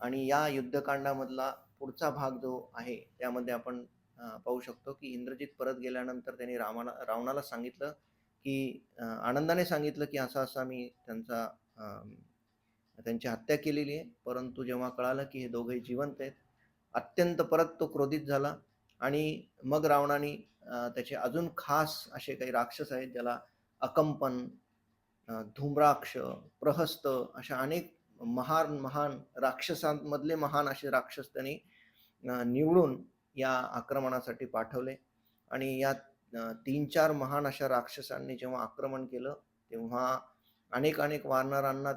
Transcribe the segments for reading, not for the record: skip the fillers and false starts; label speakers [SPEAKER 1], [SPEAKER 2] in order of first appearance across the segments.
[SPEAKER 1] आणि या युद्धकांडामधला पुढचा भाग जो आहे त्यामध्ये आपण पाहू शकतो की इंद्रजित परत गेल्यानंतर त्यांनी रावणाला सांगितलं की आनंदाने सांगितलं की असा मी त्यांची हत्या केलेली आहे. परंतु जेव्हा कळालं की हे दोघंही जिवंत आहेत, अत्यंत परत तो क्रोधित झाला आणि मग रावणाने त्याचे अजून खास असे काही राक्षस आहेत ज्याला अकंपन, धूम्राक्ष, प्रहस्त अशा अनेक महान महान राक्षसांमधले महान असे राक्षस त्यांनी निवडून या आक्रमणासाठी पाठवले आणि या 3-4 महान अशा राक्षसांनी जेव्हा आक्रमण केलं, तेव्हा अनेक अनेक वानरांना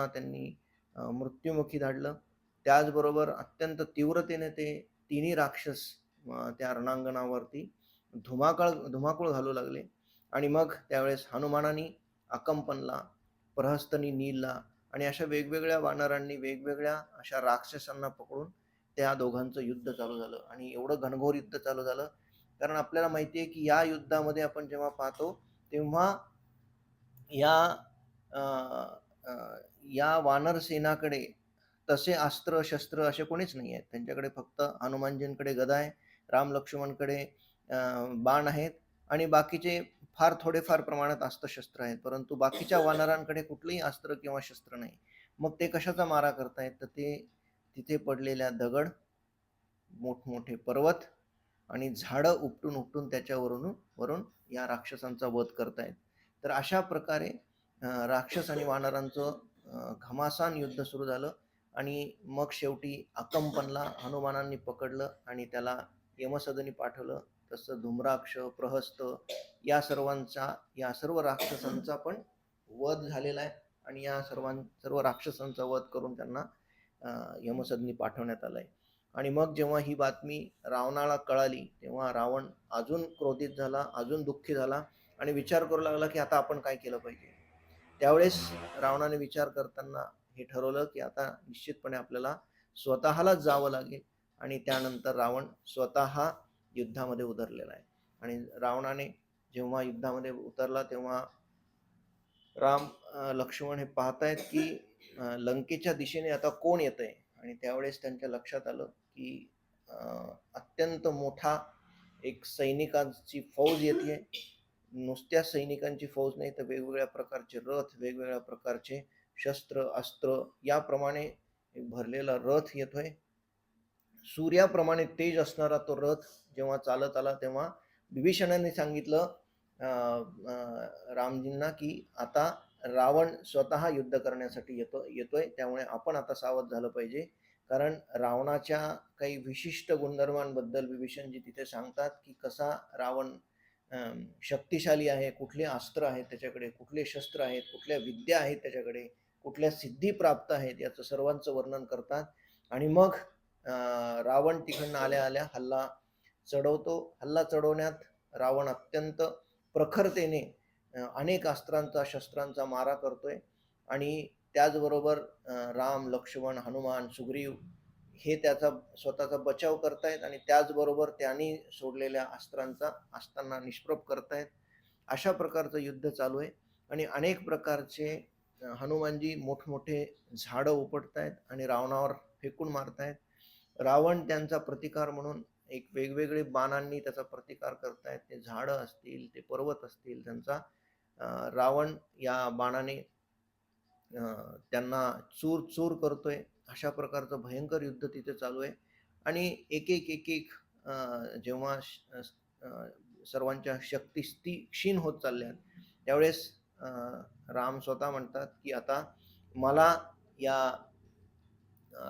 [SPEAKER 1] त्यांनी मृत्युमुखी धाडलं. त्याचबरोबर अत्यंत तीव्रतेने ते तिन्ही राक्षस त्या रणांगणावरती धुमाकूळ घालू लागले आणि मग त्यावेळेस हनुमानाने अकंपनला, प्रहस्तनी नीलला आणि अशा वेगवेगळ्या वानरांनी वेगवेगळ्या अशा राक्षसांना पकडून त्या दोघांचं युद्ध चालू झालं आणि एवढं घनघोर युद्ध चालू झालं. कारण आपल्याला माहिती आहे की या युद्धामध्ये आपण जेव्हा पाहतो तेव्हा या अ, अ, या वानर सेनाकडे तसे अस्त्र शस्त्र असे कोणीच नाही आहेत. त्यांच्याकडे फक्त हनुमानजींकडे गदा आहे, राम लक्ष्मणकडे बाण आहेत आणि बाकीचे फार थोडेफार प्रमाणात अस्त्रशस्त्र आहेत. परंतु बाकीच्या वानरांकडे कुठलंही अस्त्र किंवा शस्त्र नाही. मग ते कशाचा मारा करतायत? तर ते तिथे पडलेल्या दगड, मोठमोठे पर्वत आणि झाडं उपटून उपटून वरून या राक्षसांचा वध करतायत. तर अशा प्रकारे राक्षस आणि वानरांचं घमासान युद्ध सुरू झालं आणि मग शेवटी अकंपनला हनुमानांनी पकडलं आणि त्याला यमसदनी पाठवलं. तसं धूम्राक्ष, प्रहस्त या सर्व राक्षसांचा पण वध झालेला आहे आणि या सर्व राक्षसांचा वध करून त्यांना यमसदनी पाठवण्यात आलंय. आणि मग जेव्हा ही बातमी रावणाला कळाली तेव्हा रावण अजून क्रोधित झाला, अजून दुःखी झाला आणि विचार करू लागला की आता आपण काय केलं पाहिजे. त्यावेळेस रावणाने विचार करताना हे ठरवलं की आता निश्चितपणे आपल्याला स्वतःलाच जावं लागेल आणि त्यानंतर रावण स्वतः युद्धामध्ये उतरलेला आहे. आणि रावणाने जेव्हा युद्धामध्ये उतरला तेव्हा राम लक्ष्मण हे पाहतायत की लंकेच्या दिशेने आता कोण येतंय आणि त्यावेळेस त्यांच्या लक्षात आलं की अत्यंत मोठा एक सैनिकांची फौज येते. नुसत्या सैनिकांची फौज नाही तर वेगवेगळ्या प्रकारचे रथ, वेगवेगळ्या प्रकारचे शस्त्र, अस्त्र याप्रमाणे भरलेला रथ येतोय. सूर्याप्रमाणे तेज असणारा तो रथ जेव्हा चालत आला तेव्हा विभीषणाने सांगितलं रामजींना की आता रावण स्वतः युद्ध करण्यासाठी येतोय त्यामुळे आपण आता सावध झालं पाहिजे. कारण रावणाच्या काही विशिष्ट गुणधर्मांबद्दल विभीषणजी तिथे सांगतात की कसा रावण शक्तिशाली आहे, कुठले अस्त्र आहेत त्याच्याकडे, कुठले शस्त्र आहेत, कुठल्या विद्या आहेत त्याच्याकडे, कुठल्या सिद्धी प्राप्त आहेत याचं सर्वांचं वर्णन करतात. आणि मग रावण तिकडनं आल्या आल्या चढवतो. हल्ला चढवण्यात रावण अत्यंत प्रखरतेने अनेक अस्त्रांचा शस्त्रांचा मारा करतोय आणि त्याचबरोबर राम, लक्ष्मण, हनुमान, सुग्रीव हे त्याचा स्वतःचा बचाव करतायत आणि त्याचबरोबर त्यांनी सोडलेल्या अस्त्रांना निष्प्रभ करतायत. अशा प्रकारचं युद्ध चालू आहे आणि अनेक प्रकारचे हनुमानजी मोठमोठे झाडं उपटतायत आणि रावणावर फेकून मारतायत. रावण त्यांचा प्रतिकार म्हणून एक वेगवेगळे बाणांनी त्याचा प्रतिकार करतायत. ते झाडं असतील, ते पर्वत असतील, त्यांचा रावण या बाणाने त्यांना चूर चूर करतोय. अशा प्रकारचं भयंकर युद्ध तिथे चालू आहे आणि एक जेव्हा सर्वांच्या शक्ती क्षीण होत चालल्या त्यावेळेस राम स्वतः म्हणतात की आता मला या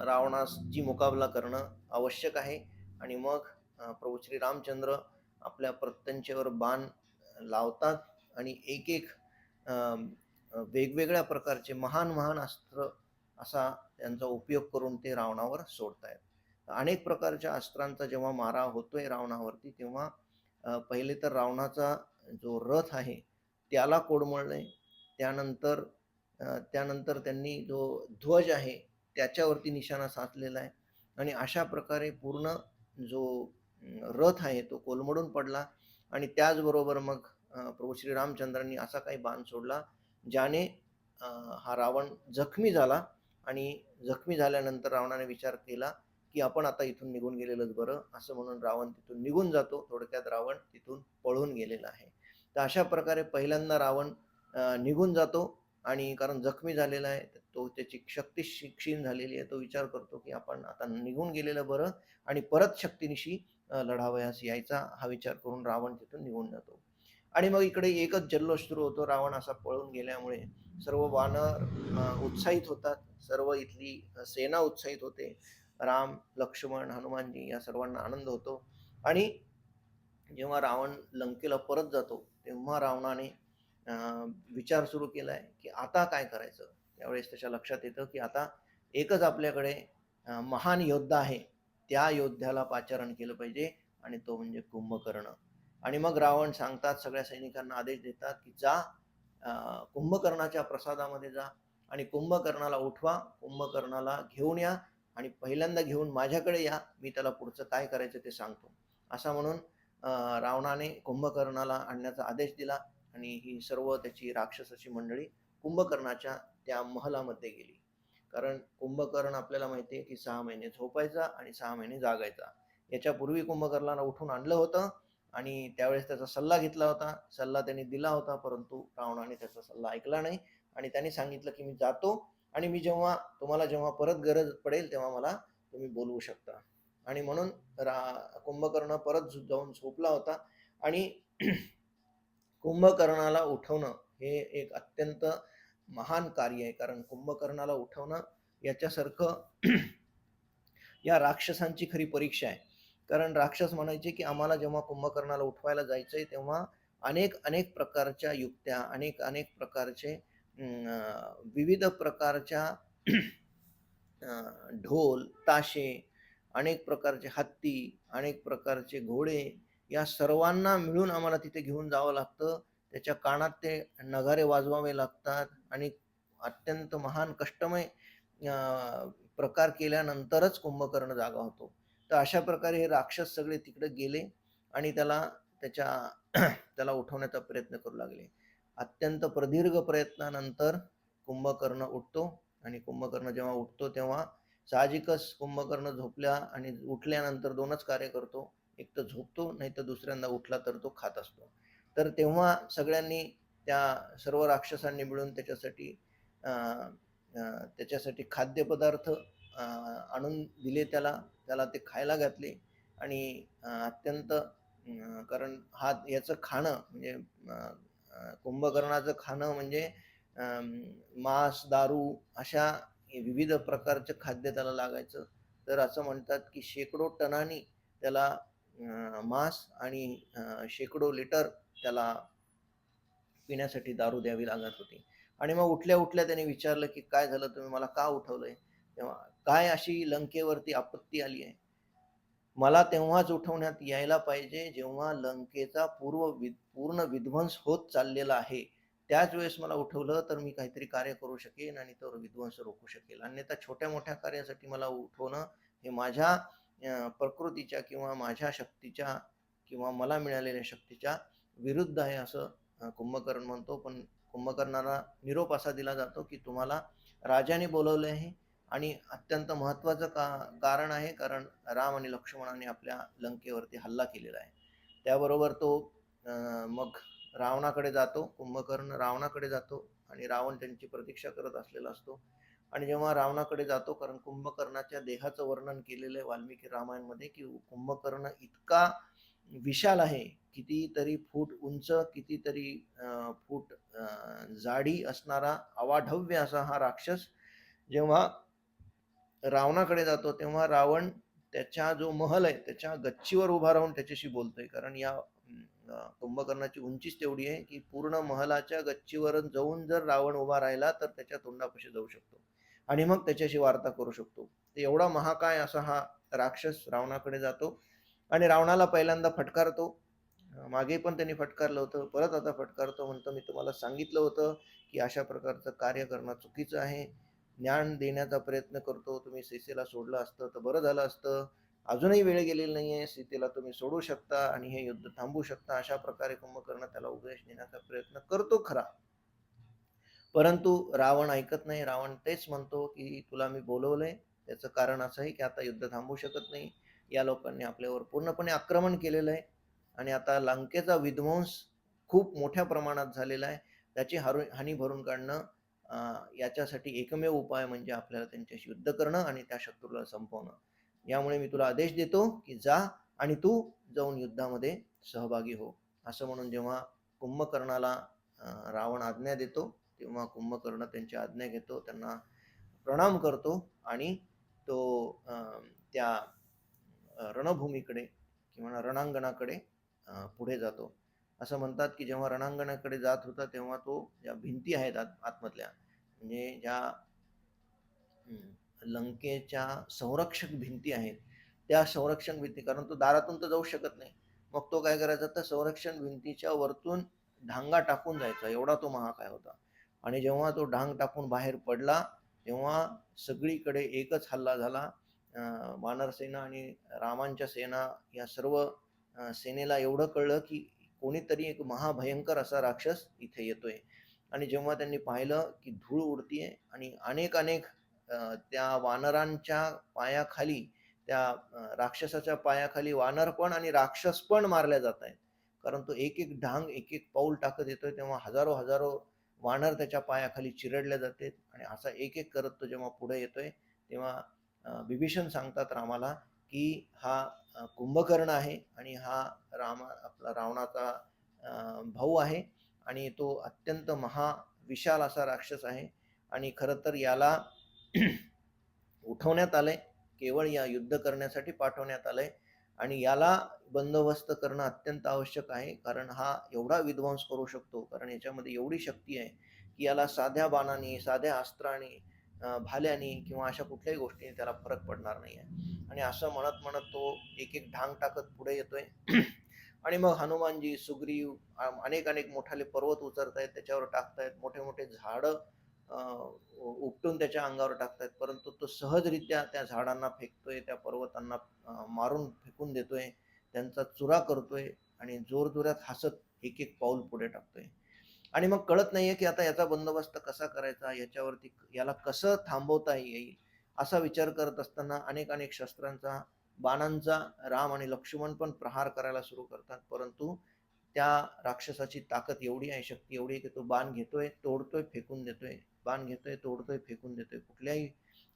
[SPEAKER 1] रावणाची मुकाबला करणं आवश्यक आहे. आणि मग प्रभू श्री रामचंद्र आपल्या प्रत्यंचेवर बाण लावतात आणि एक वेगवेगळ्या प्रकारचे महान महान अस्त्र असा त्यांचा उपयोग करून ते रावणावर सोडतायत. अनेक प्रकारच्या अस्त्रांचा जेव्हा मारा होतोय रावणावरती तेव्हा पहिले तर रावणाचा जो रथ आहे त्याला कोडमळलंय. त्यानंतर त्यानंतर त्यांनी जो ध्वज आहे त्याच्यावरती निशाणा साधलेला आहे आणि अशा प्रकारे पूर्ण जो रथ आहे तो कोलमडून पडला आणि त्याचबरोबर मग प्रभू श्री रामचंद्रांनी असा काही बाण सोडला ज्याने हा रावण जखमी झाला आणि जखमी झाल्यानंतर रावणाने विचार केला की आपण आता इथून निघून गेलेलंच बरं, असं म्हणून रावण तिथून निघून जातो. थोडक्यात रावण तिथून पळून गेलेला आहे. तर अशा प्रकारे पहिल्यांदा रावण निघून जातो आणि कारण जखमी झालेला आहे, तो त्याची शक्ती क्षीण झालेली आहे. तो विचार करतो की आपण आता निघून गेलेलं बरं आणि परत शक्तीनिशी लढावयास यायचा हा विचार करून रावण तिथून निघून जातो. आणि मग इकडे एकच जल्लोष सुरू होतो. रावण असा पळून गेल्यामुळे सर्व वानर उत्साहित होतात. सर्व इथली सेना उत्साहित होते. राम, लक्ष्मण, हनुमानजी या सर्वांना आनंद होतो. आणि जेव्हा रावण लंकेला परत जातो तेव्हा रावणाने विचार सुरू केलाय की आता काय करायचं. त्यावेळेस त्याच्या लक्षात येतं की आता एकच आपल्याकडे महान योद्धा आहे, त्या योद्ध्याला पाचारण केलं पाहिजे आणि तो म्हणजे कुंभकर्ण. आणि मग रावण सांगतात, सगळ्या सैनिकांना आदेश देतात की जा कुंभकर्णाच्या प्रसादामध्ये जा आणि कुंभकर्णाला उठवा, कुंभकर्णाला घेऊन या आणि पहिल्यांदा घेऊन माझ्याकडे या, मी त्याला पुढचं काय करायचं ते सांगतो. असा म्हणून रावणाने कुंभकर्णाला आणण्याचा आदेश दिला आणि ही सर्व त्याची राक्षसाची मंडळी कुंभकर्णाच्या त्या महलामध्ये गेली. कारण कुंभकर्ण आपल्याला माहिती आहे की 6 महिने झोपायचा आणि 6 महिने जागायचा. याच्यापूर्वी कुंभकर्णाला उठून आणलं होतं आणि त्यावेळेस त्याचा सल्ला घेतला होता. सल्ला त्यांनी दिला होता, परंतु रावणाने त्याचा सल्ला ऐकला नाही आणि त्यांनी सांगितलं की मी जातो आणि मी तुम्हाला जेव्हा परत गरज पडेल तेव्हा मला तुम्ही बोलवू शकता. आणि म्हणून कुंभकर्ण परत जाऊन झोपला होता. आणि कुंभकर्णाला उठवणं हे एक अत्यंत महान कार्य आहे. कारण कुंभकर्णाला उठवणं याच्यासारखं या राक्षसांची खरी परीक्षा आहे. कारण राक्षस म्हणायचे की आम्हाला जेव्हा कुंभकर्णाला उठवायला जायचंय तेव्हा अनेक अनेक प्रकारच्या युक्त्या, अनेक अनेक प्रकारचे विविध प्रकारच्या ढोल, ताशे, अनेक प्रकारचे हत्ती, अनेक प्रकारचे घोडे, या सर्वांना मिळून आम्हाला तिथे घेऊन जावं लागतं. त्याच्या कानात ते नगारे वाजवावे लागतात आणि अत्यंत महान कष्टमय प्रकार केल्यानंतरच कुंभकर्ण जागा होतो. तर अशा प्रकारे हे राक्षस सगळे तिकडे गेले आणि त्याला उठवण्याचा प्रयत्न करू लागले. अत्यंत प्रदीर्घ प्रयत्नानंतर कुंभकर्ण उठतो आणि कुंभकर्ण जेव्हा उठतो तेव्हा साहजिकच कुंभकर्ण झोपल्या आणि उठल्यानंतर दोनच कार्य करतो. एक तर झोपतो, नाही तर दुसऱ्यांदा उठला तर तो खात असतो. तर तेव्हा सगळ्यांनी त्या सर्व राक्षसांनी मिळून त्याच्यासाठी खाद्यपदार्थ आणून दिले त्याला ते खायला घातले आणि अत्यंत कारण याचं खाणं म्हणजे कुंभकर्णाचं खाणं म्हणजे मांस, दारू अशा विविध प्रकारचं खाद्य त्याला लागायचं. तर असं म्हणतात की शेकडो टनांनी त्याला मांस आणि शेकडो लिटर त्याला पिण्यासाठी दारू द्यावी लागत होती. आणि मग उठल्या उठल्या त्याने विचारलं की काय झालं, तुम्ही मला का उठवलंय? तेव्हा काय अशी लंकेवरती आपत्ती आली आहे? मला तेव्हाच उठवण्यात यायला पाहिजे जेव्हा लंकेचा पूर्ण विध्वंस होत चाललेला आहे. त्याच वेळेस मला उठवलं तर मी काहीतरी कार्य करू शकेन आणि तो विध्वंस रोखू शकेल. अन्यथा छोट्या मोठ्या कार्यासाठी मला उठवणं हे माझ्या प्रकृतीच्या किंवा माझ्या शक्तीच्या किंवा मला मिळालेल्या शक्तीच्या विरुद्ध आहे, असं कुंभकर्ण म्हणतो. पण कुंभकर्णाला निरोप असा दिला जातो की तुम्हाला राजाने बोलवले आहे आणि अत्यंत महत्वाचं कारण आहे, कारण राम आणि लक्ष्मणाने आपल्या लंकेवरती हल्ला केलेला आहे. त्याबरोबर तो मग रावणाकडे जातो. कुंभकर्ण रावणाकडे जातो आणि रावण त्यांची प्रतीक्षा करत असलेला असतो. आणि जेव्हा रावणाकडे जातो, कारण कुंभकर्णाच्या देहाचं वर्णन केलेलं आहे वाल्मिकी रामायणमध्ये की कुंभकर्ण इतका विशाल आहे, कितीतरी फूट उंच, कितीतरी फूट जाडी असणारा अवाढव्य असा हा राक्षस जेव्हा रावणाकडे जातो तेव्हा रावण त्याच्या जो महल आहे त्याच्या गच्चीवर उभा राहून त्याच्याशी बोलतोय. कारण या कुंभकर्णाची उंचीच तेवढी आहे की पूर्ण महलाच्या गच्चीवर जाऊन जर रावण उभा राहिला तर त्याच्या तोंडापाशी जाऊ शकतो आणि मग त्याच्याशी वार्ता करू शकतो. तर एवढा महाकाय असा हा राक्षस रावणाकडे जातो आणि रावणाला पहिल्यांदा फटकारतो. मागे पण त्यांनी फटकारलं होतं, परत आता फटकारतो. म्हणतो मी तुम्हाला सांगितलं होतं की अशा प्रकारचं कार्य करणं चुकीचं आहे. ज्ञान देण्याचा प्रयत्न करतो, तुम्ही सीतेला सोडलं असतं तर बरं झालं असतं. अजूनही वेळ गेलेली नाहीये, सीतेला तुम्ही सोडू शकता आणि हे युद्ध थांबवू शकता. अशा प्रकारे कुंभकर्ण त्याला उपदेश देण्याचा प्रयत्न करतो खरा, परंतु रावण ऐकत नाही. रावण तेच म्हणतो, की तुला मी बोलवलंय. त्याचं कारण असं आहे, की आता युद्ध थांबू शकत नाही. या लोकांनी आपल्यावर पूर्णपणे आक्रमण केलेलं आहे आणि आता लंकेचा विध्वंस खूप मोठ्या प्रमाणात झालेला आहे. त्याची हानी भरून काढणं याच्यासाठी एकमेव उपाय म्हणजे आपल्याला त्यांच्याशी युद्ध करणं आणि त्या शत्रूला संपवणं. यामुळे मी तुला आदेश देतो, की जा आणि तू जाऊन युद्धामध्ये सहभागी हो. असं म्हणून जेव्हा कुंभकर्णाला रावण आज्ञा देतो, तेव्हा कुंभकर्ण त्यांची आज्ञा घेतो, त्यांना प्रणाम करतो आणि तो त्या रणभूमीकडे किंवा रणांगणाकडे पुढे जातो. असं म्हणतात, की जेव्हा रणांगणाकडे जात होता, तेव्हा तो ज्या भिंती आहेत आतमधल्या, म्हणजे ज्या लंकेच्या संरक्षक भिंती आहेत, त्या संरक्षण भिंती, कारण तो दारातून तर जाऊ शकत नाही. मग तो काय करायचा, तर संरक्षण भिंतीच्या वरतून ढांगा टाकून जायचा, एवढा तो महाकाय होता. आणि जेव्हा तो ढांग टाकून बाहेर पडला, तेव्हा सगळीकडे एकच हल्ला झाला. वानर सेना आणि रामांच्या सेना या सर्व सेनेला एवढं कळलं, की कोणीतरी एक महाभयंकर असा राक्षस इथे येतोय. आणि जेव्हा त्यांनी पाहिलं, की धूळ उडतीये आणि अनेक अनेक त्या वानरांच्या पायाखाली, त्या राक्षसाच्या पायाखाली वानर पण आणि राक्षस पण मारल्या जात आहेत. कारण तो एक एक ढांग, एक एक पाऊल टाकत येतोय, तेव्हा हजारो हजारो वानर त्याच्या पायाखाली चिरडले जातात. आणि असा एक एक करत तो जेव्हा पुढे येतोय, तेव्हा विभीषण सांगतात रामाला, की हा कुंभकर्ण आहे आणि हा आपला रावणाचा भाऊ आहे आणि तो अत्यंत विशाल असा राक्षस आहे. आणि खरं तर याला उठवण्यात आलंय, केवळ या युद्ध करण्यासाठी पाठवण्यात आलंय आणि याला बंदोबस्त करणं अत्यंत आवश्यक आहे, कारण हा एवढा विध्वंस करू शकतो, कारण याच्यामध्ये एवढी शक्ती आहे, की याला साध्या बाणाने, साध्या अस्त्राने, भाल्याने किंवा अशा कुठल्याही गोष्टीने त्याला फरक पडणार नाही आहे. आणि असं म्हणत म्हणत तो एक एक ढांग टाकत पुढे येतोय. आणि मग हनुमानजी, सुग्रीव, अनेक अनेक मोठाले पर्वत उचलतायत, त्याच्यावर टाकतायत, मोठे मोठे झाडं उपटून त्याच्या अंगावर टाकतायत, परंतु तो सहजरित्या त्या झाडांना फेकतोय, त्या पर्वतांना मारून फेकून देतोय, त्यांचा चुरा करतोय आणि जोरजोरात हसत एक एक पाऊल पुढे टाकतोय. आणि मग कळत नाहीये, की आता याचा बंदोबस्त कसा करायचा, याच्यावरती याला कसं थांबवता येईल, असा विचार करत असताना अनेक अनेक शस्त्रांचा, बाणांचा राम आणि लक्ष्मण पण प्रहार करायला सुरू करतात. परंतु त्या राक्षसाची ताकद एवढी आहे, शक्ती एवढी आहे, की तो बाण घेतोय, तोडतोय, फेकून देतोय, बाण घेतोय, तोडतोय, फेकून देतोय. कुठल्याही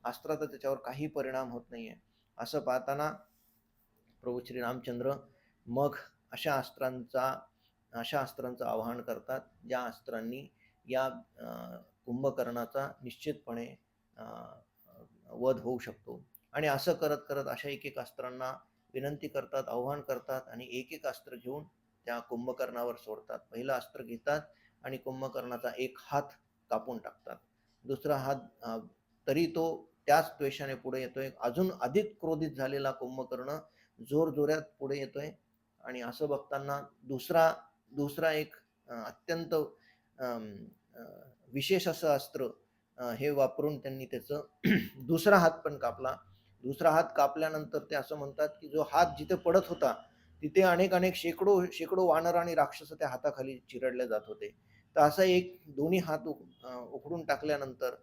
[SPEAKER 1] अस्त्राचा त्याच्यावर काही परिणाम होत नाहीये. असं पाहताना प्रभू श्री रामचंद्र मग अशा अस्त्रांचं आवाहन करतात, ज्या अस्त्रांनी या कुंभकर्णाचा निश्चितपणे वध होऊ शकतो. आणि असं करत करत अशा एक एक अस्त्रांना विनंती करतात, आव्हान करतात आणि एक एक अस्त्र घेऊन त्या कुंभकर्णावर सोडतात. पहिलं अस्त्र घेतात आणि कुंभकर्णाचा एक हात कापून टाकतात. दुसरा हात, तरी तो त्याच द्वेषाने पुढे येतोय. अजून अधिक क्रोधित झालेला कुंभकर्ण जोरजोरात पुढे येतोय आणि असं बघताना दुसरा दुसरा एक अत्यंत विशेष असं अस्त्र हे वापरून त्यांनी त्याचं दुसरा हात पण कापला. दुसरा हात कापल्यानंतर ते असं म्हणतात, की जो हात जिथे पडत होता, तिथे अनेक अनेक शेकडो शेकडो वानर आणि राक्षस त्या हाताखाली चिरडले जात होते. तर असा एक दोन्ही हात उखडून टाकल्यानंतर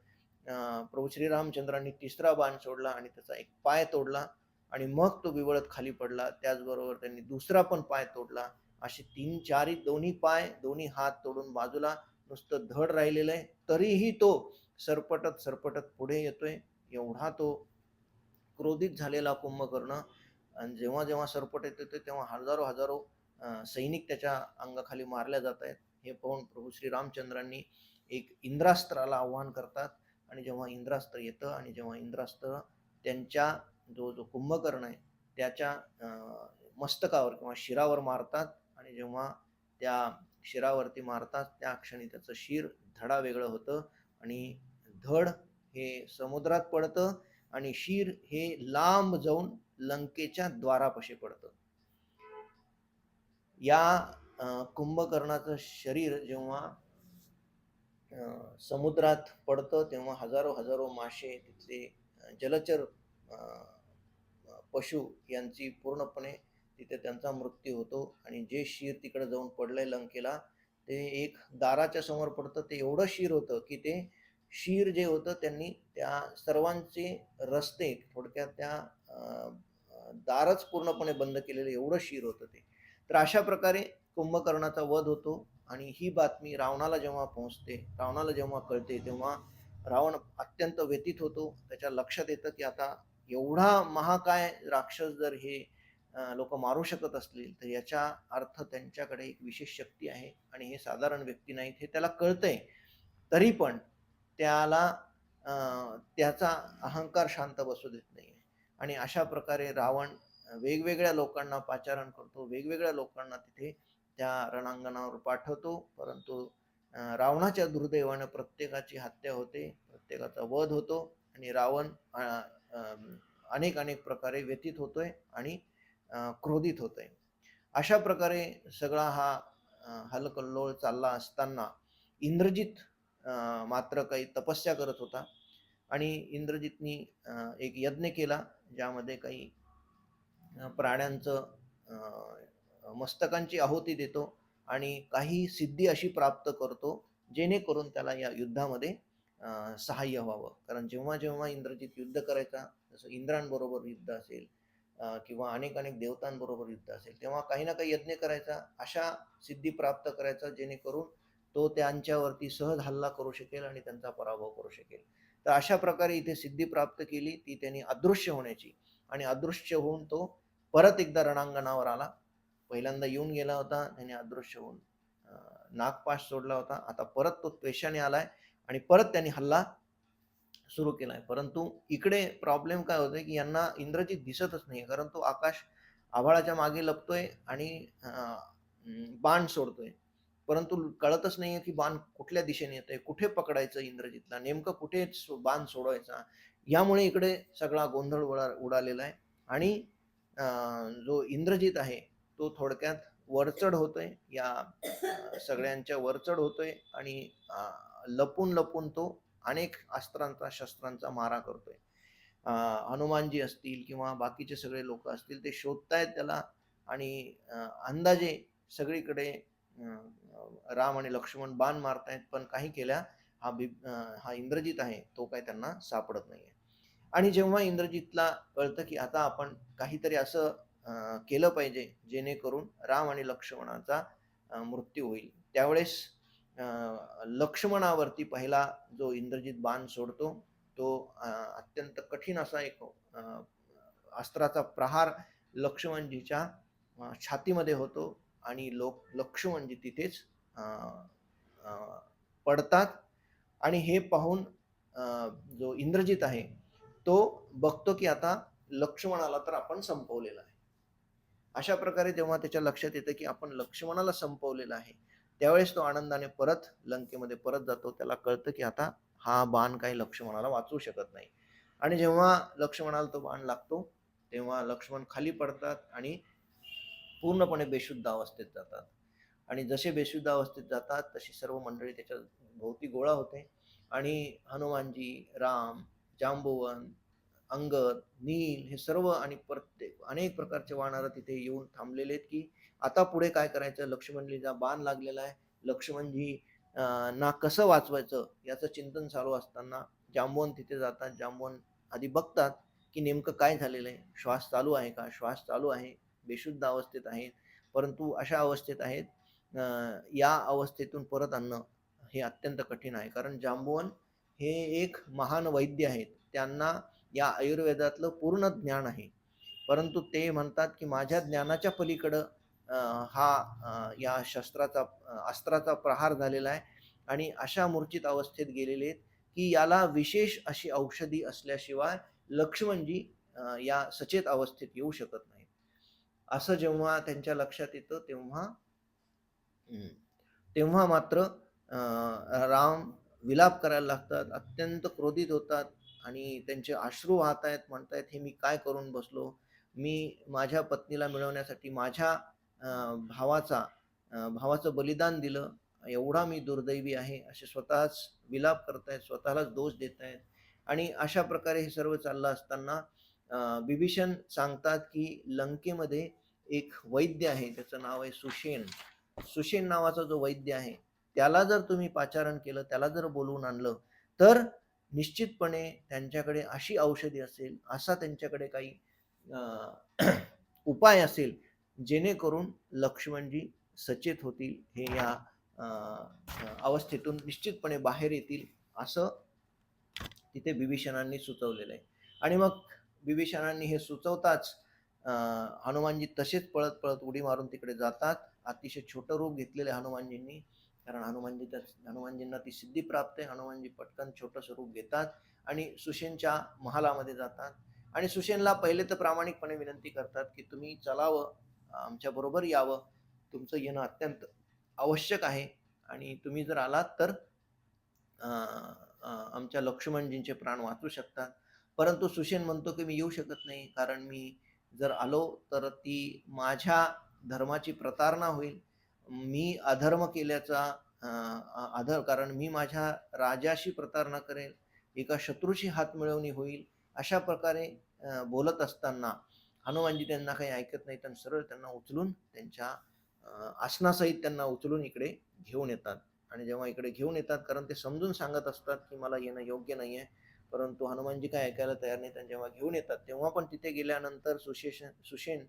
[SPEAKER 1] प्रभू श्रीरामचंद्रांनी तिसरा बाण सोडला आणि त्याचा एक पाय तोडला आणि मग तो विवळत खाली पडला. त्याचबरोबर त्यांनी दुसरा पण पाय तोडला. असे तीन चारही दोन्ही पाय, दोन्ही हात तोडून बाजूला नुसतं धड राहिलेलं आहे. तरीही तो सरपटत सरपटत पुढे येतोय. एवढा तो क्रोधित झालेला कुंभकर्ण, आणि जेव्हा जेव्हा सरपटत येतोय, तेव्हा हजारो हजारो सैनिक त्याच्या अंगाखाली मारल्या जात आहेत. हे पाहून प्रभू श्री रामचंद्रांनी एक इंद्रास्त्राला आव्हान करतात आणि जेव्हा इंद्रास्त्र येतं आणि जेव्हा इंद्रास्त्र त्यांच्या जो जो कुंभकर्ण आहे त्याच्या मस्तकावर किंवा शिरावर मारतात आणि जेव्हा त्या शिरावरती मारतात, त्या क्षणी त्याचं शिर धडा वेगळं होतं आणि धड हे समुद्रात पडतं आणि शिर हे लांब जाऊन लंकेच्या द्वारापाशी पडतं. या कुंभकर्णाचं शरीर जेव्हा समुद्रात पडतं, तेव्हा हजारो हजारो मासे, तिथले जलचर पशु यांची पूर्णपणे तिथे त्यांचा मृत्यू होतो आणि जे शिर तिकडे जाऊन पडलंय लंकेला, ते एक दाराच्या समोर पडतं. ते एवढं शीर होतं की ते शीर जे होतं त्यांनी त्या सर्वांचे रस्ते थोडक्यात त्या दारच पूर्णपणे बंद केलेलं एवढं शीर होतं ते. तर अशा प्रकारे कुंभकर्णाचा वध होतो आणि ही बातमी रावणाला जेव्हा पोहोचते, रावणाला जेव्हा कळते, तेव्हा रावण अत्यंत व्यथित होतो. त्याच्या लक्षात येतं की आता एवढा महाकाय राक्षस जर हे लोक मारू शकत असतील तर याच्या अर्थ त्यांच्याकडे एक विशेष शक्ती आहे आणि हे साधारण व्यक्ती नाहीत हे त्याला कळतंय. तरी पण त्याला त्याचा अहंकार शांत बसू देत नाही आणि अशा प्रकारे रावण वेगवेगळ्या लोकांना पाचारण करतो, वेगवेगळ्या लोकांना तिथे त्या रणांगणावर पाठवतो. परंतु रावणाच्या दुर्दैवाने प्रत्येकाची हत्या होते, प्रत्येकाचा वध होतो आणि रावण अनेक अनेक प्रकारे व्यथित होतोय आणि क्रोधित होतोय. अशा प्रकारे सगळा हा हलकल्लोळ चालला असताना इंद्रजित मात्र काही तपस्या करत होता आणि इंद्रजितनी एक यज्ञ केला ज्यामध्ये काही प्राण्यांचं मस्तकांची आहुती देतो आणि काही सिद्धी अशी प्राप्त करतो जेणेकरून त्याला या युद्धामध्ये सहाय्य व्हावं. कारण जेव्हा जेव्हा इंद्रजित युद्ध करायचा, जसं इंद्रांबरोबर युद्ध असेल किंवा अनेक अनेक देवतांबरोबर युद्ध असेल, तेव्हा काही ना काही यज्ञ करायचा, अशा सिद्धी प्राप्त करायचा जेणेकरून तो त्यांच्यावरती सहज हल्ला करू शकेल आणि त्यांचा पराभव करू शकेल. तर अशा प्रकारे इथे सिद्धी प्राप्त केली ती त्यांनी अदृश्य होण्याची आणि अदृश्य होऊन तो परत एकदा रणांगणावर आला. पहिल्यांदा येऊन गेला होता, त्याने अदृश्य होऊन नागपाश सोडला होता. आता परत तो त्वेषाने आलाय आणि परत त्यांनी हल्ला सुरू केलाय. परंतु इकडे प्रॉब्लेम काय होतोय की यांना इंद्रजित दिसतच नाही, कारण तो आकाश आभाळाच्या मागे लपतोय आणि बाण सोडतोय. परंतु कळतच नाहीये की बाण कुठल्या दिशेने येतोय, कुठे पकडायचं इंद्रजितला, नेमकं कुठे बाण सोडवायचा. यामुळे इकडे सगळा गोंधळ उडालेला आहे आणि जो इंद्रजित आहे तो थोडक्यात वरचढ होतोय, या सगळ्यांच्या वरचढ होतोय आणि लपून लपून तो अनेक अस्त्रांचा शस्त्रांचा मारा करतोय. हनुमानजी असतील किंवा बाकीचे सगळे लोक असतील ते शोधतायत त्याला आणि अंदाजे सगळीकडे राम आणि लक्ष्मण बाण मारतायत, पण काही केल्या हा इंद्रजित आहे तो काही त्यांना सापडत नाहीये. आणि जेव्हा इंद्रजितला कळतं की आता आपण काहीतरी असं केलं पाहिजे जेणेकरून राम आणि लक्ष्मणाचा मृत्यू होईल, त्यावेळेस लक्ष्मणावरती पहिला जो इंद्रजित बाण सोडतो तो अत्यंत कठीण असा एक अस्त्राचा प्रहार लक्ष्मणजीच्या छातीमध्ये होतो आणि लक्ष्मणजी तिथेच पडतात. आणि हे पाहून जो इंद्रजित आहे तो बघतो की आता लक्ष्मणाला तर आपण संपवलेलं आहे. अशा प्रकारे जेव्हा त्याच्या लक्षात येतं की आपण लक्ष्मणाला संपवलेलं आहे, त्यावेळेस तो आनंदाने परत लंकेमध्ये परत जातो. त्याला कळतं की आता हा बाण काही लक्ष्मणाला वाचवू शकत नाही आणि जेव्हा लक्ष्मणाला तो बाण लागतो तेव्हा लक्ष्मण खाली पडतात आणि पूर्णपणे बेशुद्ध अवस्थेत जातात. आणि जसे बेशुद्ध अवस्थेत जातात तशी सर्व मंडळी त्याच्या भोवती गोळा होते आणि हनुमानजी, राम, जांबुवन, अंगद, नील हे सर्व आणि प्रत्येक अनेक प्रकारचे वानर तिथे येऊन थांबलेले आहेत की आता पुढे काय करायचं. लक्ष्मणजीचा बाण लागलेला आहे, लक्ष्मणजी ना कसं वाचवायचं याचं चिंतन चालू असताना जांबुवन तिथे जातात. जांबुवन आधी बघतात की नेमकं काय झालेलं आहे, श्वास चालू आहे का, श्वास चालू आहे, बेशुद्ध अवस्थेत आहेत, परंतु अशा अवस्थेत आहेत या अवस्थेतून परत आणणं हे अत्यंत कठीण आहे. कारण जांबुवन हे एक महान वैद्य आहेत, त्यांना या आयुर्वेदातलं पूर्ण ज्ञान आहे, परंतु ते म्हणतात की माझ्या ज्ञानाच्या पलीकडं या शस्त्राचा अस्त्राचा प्रहार झालेला आहे आणि अशा मूर्छित अवस्थेत गेलेले आहेत की याला विशेष अशी औषधी असल्याशिवाय लक्ष्मणजी या सचेत अवस्थेत येऊ शकत नाहीत. असं जेव्हा त्यांच्या लक्षात येतं तेव्हा मात्र राम विलाप करायला लागतात, अत्यंत क्रोधित होतात आणि त्यांचे अश्रू वाहत आहेत. म्हणतायत हे मी काय करून बसलो, मी माझ्या पत्नीला मिळवण्यासाठी माझ्या भावाचं बलिदान दिलं, एवढा मी दुर्दैवी आहे असे स्वतःच विलाप करतायत, स्वतःलाच दोष देत आहेत. आणि अशा प्रकारे हे सर्व चाललं असताना बिभीषण सांगतात की लंकेमध्ये एक वैद्य आहे, त्याचं नाव आहे सुषेण. सुषेण नावाचा जो वैद्य आहे त्याला जर तुम्ही पाचारण केलं, त्याला जर बोलवून आणलं, तर निश्चितपणे त्यांच्याकडे अशी औषधी असेल, असा त्यांच्याकडे काही उपाय असेल, जेणेकरून लक्ष्मणजी सचेत होतील, हे या अवस्थेतून निश्चितपणे बाहेर येतील, असं तिथे बिभीषणांनी सुचवलेलं आहे. आणि मग बिभीषणांनी हे सुचवताच हनुमानजी तसेच पळत पळत उडी मारून तिकडे जातात. अतिशय छोटं रूप घेतलेलं आहे हनुमानजींनी, कारण हनुमानजींना ती सिद्धी प्राप्त आहे. हनुमानजी पटकन छोटं स्वरूप घेतात आणि सुषेणच्या महालामध्ये जातात आणि सुषेणला पहिले तर प्रामाणिकपणे विनंती करतात की तुम्ही चलावं, आमच्या बरोबर यावं, तुमचं येणं अत्यंत आवश्यक आहे आणि तुम्ही जर आलात तर आमच्या लक्ष्मणजींचे प्राण वाचू शकतात. परंतु सुषेण म्हणतो की मी येऊ शकत नाही, कारण मी जर आलो तर ती माझ्या धर्माची प्रतारणा होईल, मी अधर्म केल्याचा कारण मी माझ्या राजाशी प्रतारणा करेल, एका शत्रूची हात मिळवणी होईल. अशा प्रकारे बोलत असताना हनुमानजी त्यांना काही ऐकत नाहीत आणि सरळ त्यांना उचलून त्यांच्या आसनासहित त्यांना उचलून इकडे घेऊन येतात. आणि जेव्हा इकडे घेऊन येतात, कारण ते समजून सांगत असतात की मला येणं योग्य नाहीये, परंतु हनुमानजी काय ऐकायला तयार नाहीत आणि जेव्हा घेऊन येतात तेव्हा पण तिथे गेल्यानंतर सुषेण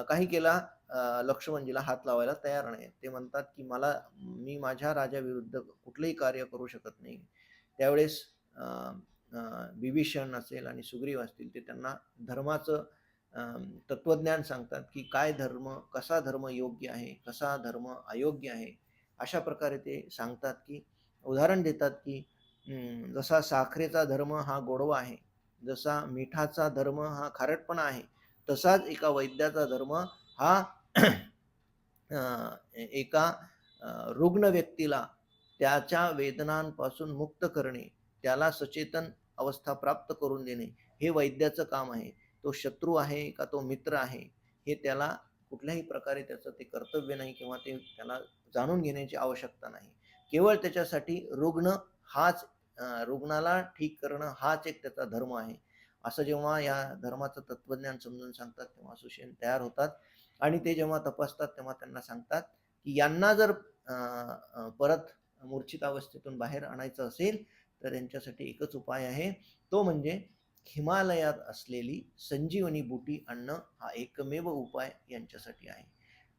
[SPEAKER 1] काही केला लक्ष्मणजीला हात लावायला तयार नाही. ते म्हणतात की मी माझ्या राजाविरुद्ध कुठलंही कार्य करू शकत नाही. त्यावेळेस बिभीषण असेल आणि सुग्रीव असतील, ते त्यांना धर्माचं तत्वज्ञान सांगतात की काय धर्म, कसा धर्म योग्य आहे, कसा धर्म अयोग्य आहे. अशा प्रकारे ते सांगतात की उदाहरण देतात की जसा साखरेचा धर्म हा गोडवा आहे, जसा मिठाचा धर्म हा खारटपणा आहे, तसाच एका वैद्याचा धर्म हा एका रुग्ण व्यक्तीला त्याच्या वेदनांपासून मुक्त करणे, त्याला सचेतन अवस्था प्राप्त करून देणे, हे वैद्याचं काम आहे. तो शत्रू आहे का तो मित्र आहे, हे त्याला कुठल्याही प्रकारे त्याचं ते कर्तव्य नाही किंवा ते त्याला जाणून घेण्याची आवश्यकता नाही. केवळ त्याच्यासाठी रुग्णाला ठीक करणं हाच एक त्याचा धर्म आहे. असं जेव्हा या धर्माचं तत्वज्ञान समजून सांगतात, तेव्हा सुषेण तयार होतात आणि ते जेव्हा तपासतात तेव्हा त्यांना सांगतात की यांना जर परत मूर्छित अवस्थेतून बाहेर आणायचं असेल तर यांच्यासाठी एकच उपाय आहे, तो म्हणजे हिमालयात असलेली संजीवनी बुटी आणणं हा एकमेव उपाय यांच्यासाठी आहे.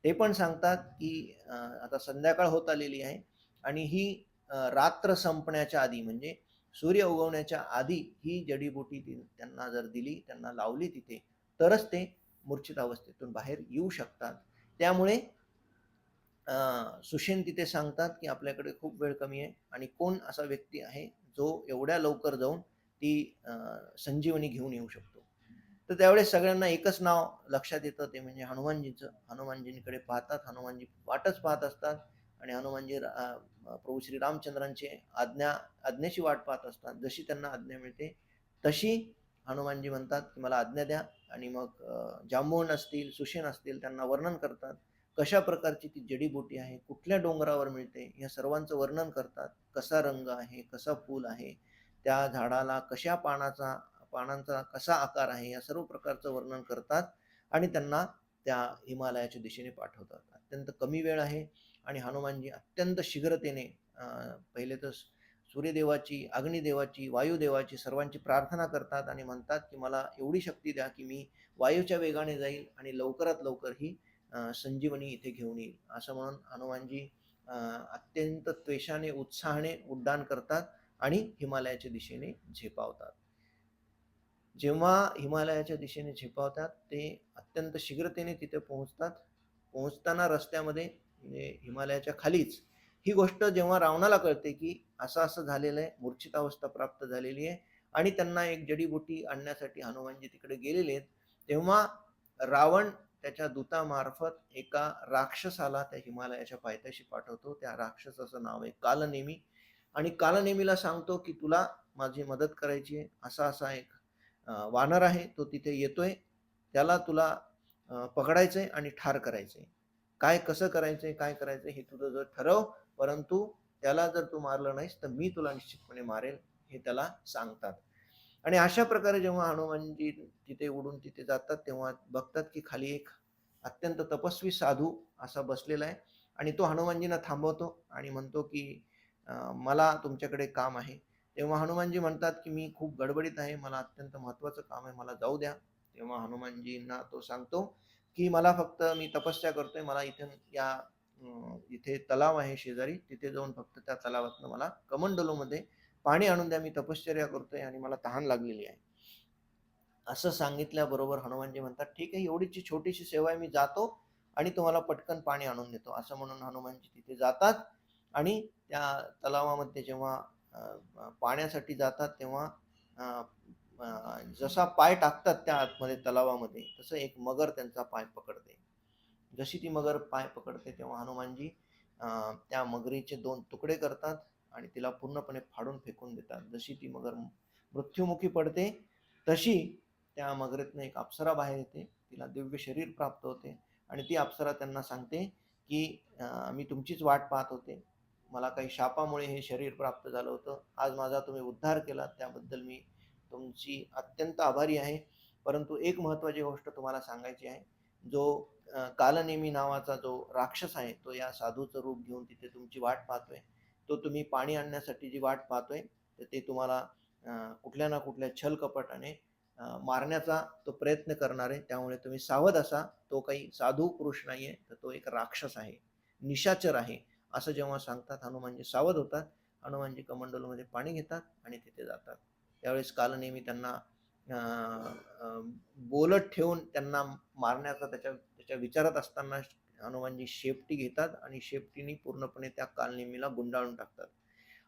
[SPEAKER 1] ते पण सांगतात की आता संध्याकाळ होत आलेली आहे आणि ही रात्र संपण्याच्या आधी, म्हणजे सूर्य उगवण्याच्या आधी ही जडीबुटी त्यांना जर दिली, त्यांना लावली तिथे, तरच ते मूर्छित अवस्थेतून बाहेर येऊ शकतात. त्यामुळे सुषेण तिथे सांगतात की आपल्याकडे खूप वेळ कमी आहे आणि कोण असा व्यक्ती आहे जो एवढ्या लवकर जाऊन ती संजीवनी घेऊन येऊ शकतो. तर त्यावेळेस सगळ्यांना एकच नाव लक्षात येतं, ते म्हणजे हनुमानजीचं. हनुमानजींकडे पाहतात, हनुमानजी वाटच पाहत असतात आणि हनुमानजी प्रभू श्री रामचंद्रांची आज्ञेची वाट पाहत असतात. जशी त्यांना आज्ञा मिळते तशी हनुमानजी म्हणतात की मला आज्ञा द्या, आणि मग जांबवंत असतील, सुषेण असतील, त्यांना वर्णन करतात कशा प्रकारची ती जडीबुटी आहे, कुठल्या डोंगरावर मिळते, या सर्वांचं वर्णन करतात. कसा रंग आहे, कसा फूल आहे, त्या झाडाला कशा पानांचा कसा आकार आहे, या सर्व प्रकारचं वर्णन करतात आणि त्यांना त्या हिमालयाच्या दिशेने पाठवतात. अत्यंत कमी वेळ आहे आणि हनुमानजी अत्यंत शीघ्रतेने पहिले तर सूर्यदेवाची, अग्निदेवाची, वायुदेवाची सर्वांची प्रार्थना करतात आणि म्हणतात की मला एवढी शक्ती द्या की मी वायूच्या वेगाने जाईल आणि लवकरात लवकर ही संजीवनी इथे घेऊन येईल. असं म्हणून हनुमानजी अत्यंत त्वेषाने, उत्साहाने उड्डाण करतात आणि हिमालयाच्या दिशेने झेपावतात. जेव्हा हिमालयाच्या दिशेने झेपावतात, ते अत्यंत शीघ्रतेने तिथे पोहोचतात. पोहोचताना रस्त्यामध्ये म्हणजे हिमालयाच्या खालीच ही गोष्ट जेव्हा रावणाला कळते की असं असं झालेलं आहे, मूर्छित अवस्था प्राप्त झालेली आहे आणि त्यांना एक जडीबुटी आणण्यासाठी हनुमानजी तिकडे गेलेले आहेत, तेव्हा रावण त्याच्या दूतामार्फत एका राक्षसाला त्या हिमालयाच्या पायथ्याशी पाठवतो. त्या राक्षसाचं नाव आहे कालनेमी आणि कालनेमीला सांगतो की तुला माझी मदत करायची आहे. असा एक वानर आहे, तो तिथे येतोय, त्याला तुला पकडायचंय आणि ठार करायचंय. कसं करायचंय, काय करायचंय हे तुझं जर ठरव, परंतु त्याला जर तू मारलं नाहीस तर मी तुला निश्चितपणे मारेल, हे त्याला सांगतात. आणि अशा प्रकारे जेव्हा हनुमानजी तिथे उडून तिथे जातात, तेव्हा बघतात की खाली एक अत्यंत तपस्वी साधू असा बसलेला आहे आणि तो हनुमानजींना थांबवतो आणि म्हणतो की मला तुमच्याकडे काम आहे. तेव्हा हनुमानजी म्हणतात की मी खूप गडबडीत आहे, मला अत्यंत महत्त्वाचं काम आहे, मला जाऊ द्या. तेव्हा हनुमानजींना तो सांगतो की मला फक्त मी तपस्या करतोय, मला इथून इथे तलाव आहे शेजारी, तिथे जाऊन फक्त त्या तलावातनं मला कमंडलूमध्ये पाणी आणून द्या, मी तपश्चर्या करतोय आणि मला तहान लागलेली आहे. असं सांगितल्याबरोबर हनुमानजी म्हणतात, ठीक आहे, एवढीची छोटीशी सेवा आहे, मी जातो आणि तुम्हाला पटकन पाणी आणून देतो. असं म्हणून हनुमानजी तिथे जातात आणि त्या तलावामध्ये जेव्हा पाण्यासाठी जातात तेव्हा अ, जसा पाय टाकतात त्या आतमध्ये तलावामध्ये, तसं एक मगर त्यांचा पाय पकडते. जशी ती मगर पाय पकडते तेव्हा हनुमानजी त्या मगरीचे 2 तुकडे करतात आणि तिला पूर्णपणे फाडून फेकून देतात. जशी ती मगर मृत्युमुखी पडते, तशी त्या मगरीतनं एक अप्सरा बाहेर येते. तिला दिव्य शरीर प्राप्त होते आणि ती अप्सरा त्यांना सांगते, की "मी तुमचीच वाट पाहत होते. मला काही शापामुळे हे शरीर प्राप्त झालं होतं. आज माझा तुम्ही उद्धार केलात, त्याबद्दल मी तुमची अत्यंत आभारी आहे. परंतु एक महत्त्वाची गोष्ट तुम्हाला सांगायची आहे. जो कालनेमी नावाचा जो राक्षस आहे, तो या साधूचं रूप घेऊन तिथे तुमची वाट पाहतोय. तो तुम्ही पाणी आणण्यासाठी जी वाट पाहतोय, तर ते तुम्हाला कुठल्या ना कुठल्या छल-कपटाने मारण्याचा तो प्रयत्न करणार आहे. त्यामुळे तुम्ही सावध असा. तो काही साधू पुरुष नाहीये, तर तो एक राक्षस आहे, निशाचर आहे. असं जेव्हा सांगतात हनुमानजी सावध होतात. हनुमानजी कमंडलूमध्ये पाणी घेतात आणि तिथे जातात. त्यावेळेस कालनेमी त्यांना अ, अ, बोलत ठेवून त्यांना मारण्याचा त्याच्या विचारात असताना हनुमानजी शेपटी घेतात आणि शेपटीने पूर्णपणे त्या कालनेमीला गुंडाळून टाकतात.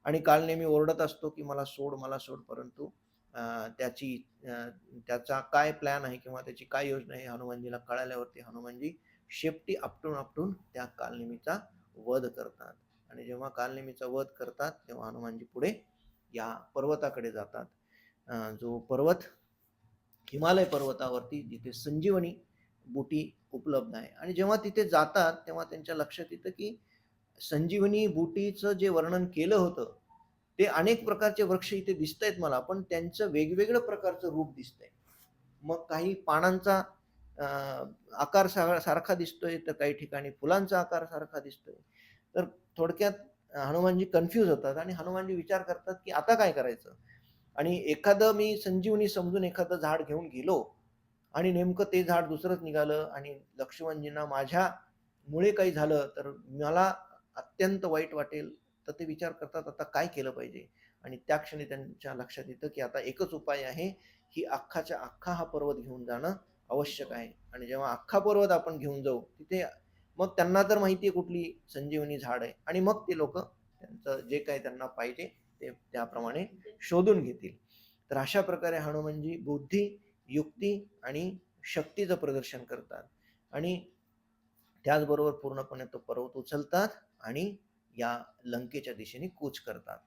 [SPEAKER 1] आणि कालनेमी ओरडत असतो की मला सोड, मला सोड. परंतु अ, त्याची अ, त्याचा काय प्लॅन आहे किंवा त्याची काय योजना आहे हनुमानजीला कळाल्यावरती हनुमानजी शेपटी आपटून आपटून त्या कालनेमीचा वध करतात. आणि जेव्हा कालनेमीचा वध करतात तेव्हा हनुमानजी पुढे या पर्वताकडे जातात. जो पर्वत हिमालय पर्वतावरती जिथे संजीवनी बुटी उपलब्ध आहे. आणि जेव्हा तिथे जातात तेव्हा त्यांच्या लक्षात येतं की संजीवनी बुटीचं जे वर्णन केलं होतं, ते अनेक प्रकारचे वृक्ष इथे दिसतायत मला, पण त्यांचं वेगवेगळं प्रकारचं रूप दिसतंय. मग काही पानांचा अ, आकार सारखा दिसतोय, तर काही ठिकाणी फुलांचा आकार सारखा दिसतोय. तर थोडक्यात हनुमानजी कन्फ्यूज होतात आणि हनुमानजी विचार करतात, की आता काय करायचं? आणि एखादं मी संजीवनी समजून एखादं झाड घेऊन गेलो आणि नेमकं ते झाड दुसरंच निघालं आणि लक्ष्मणजींना माझ्यामुळे काही झालं, तर मला अत्यंत वाईट वाटेल. तर ते विचार करतात आता काय केलं पाहिजे? आणि त्या क्षणी त्यांच्या लक्षात येतं, की आता एकच उपाय आहे, की अख्खाच्या अख्खा हा पर्वत घेऊन जाणं आवश्यक आहे. आणि जेव्हा अख्खा पर्वत आपण घेऊन जाऊ, तिथे मग त्यांना तर माहिती आहे कुठली संजीवनी झाड आहे आणि मग ते लोकं त्यांचं जे काही त्यांना पाहिजे ते त्याप्रमाणे शोधून घेतील. तर अशा प्रकारे हनुमानजी बुद्धी, युक्ती आणि शक्तीचं प्रदर्शन करतात आणि त्याचबरोबर पूर्णपणे तो पर्वत उचलतात आणि या लंकेच्या दिशेने कूच करतात.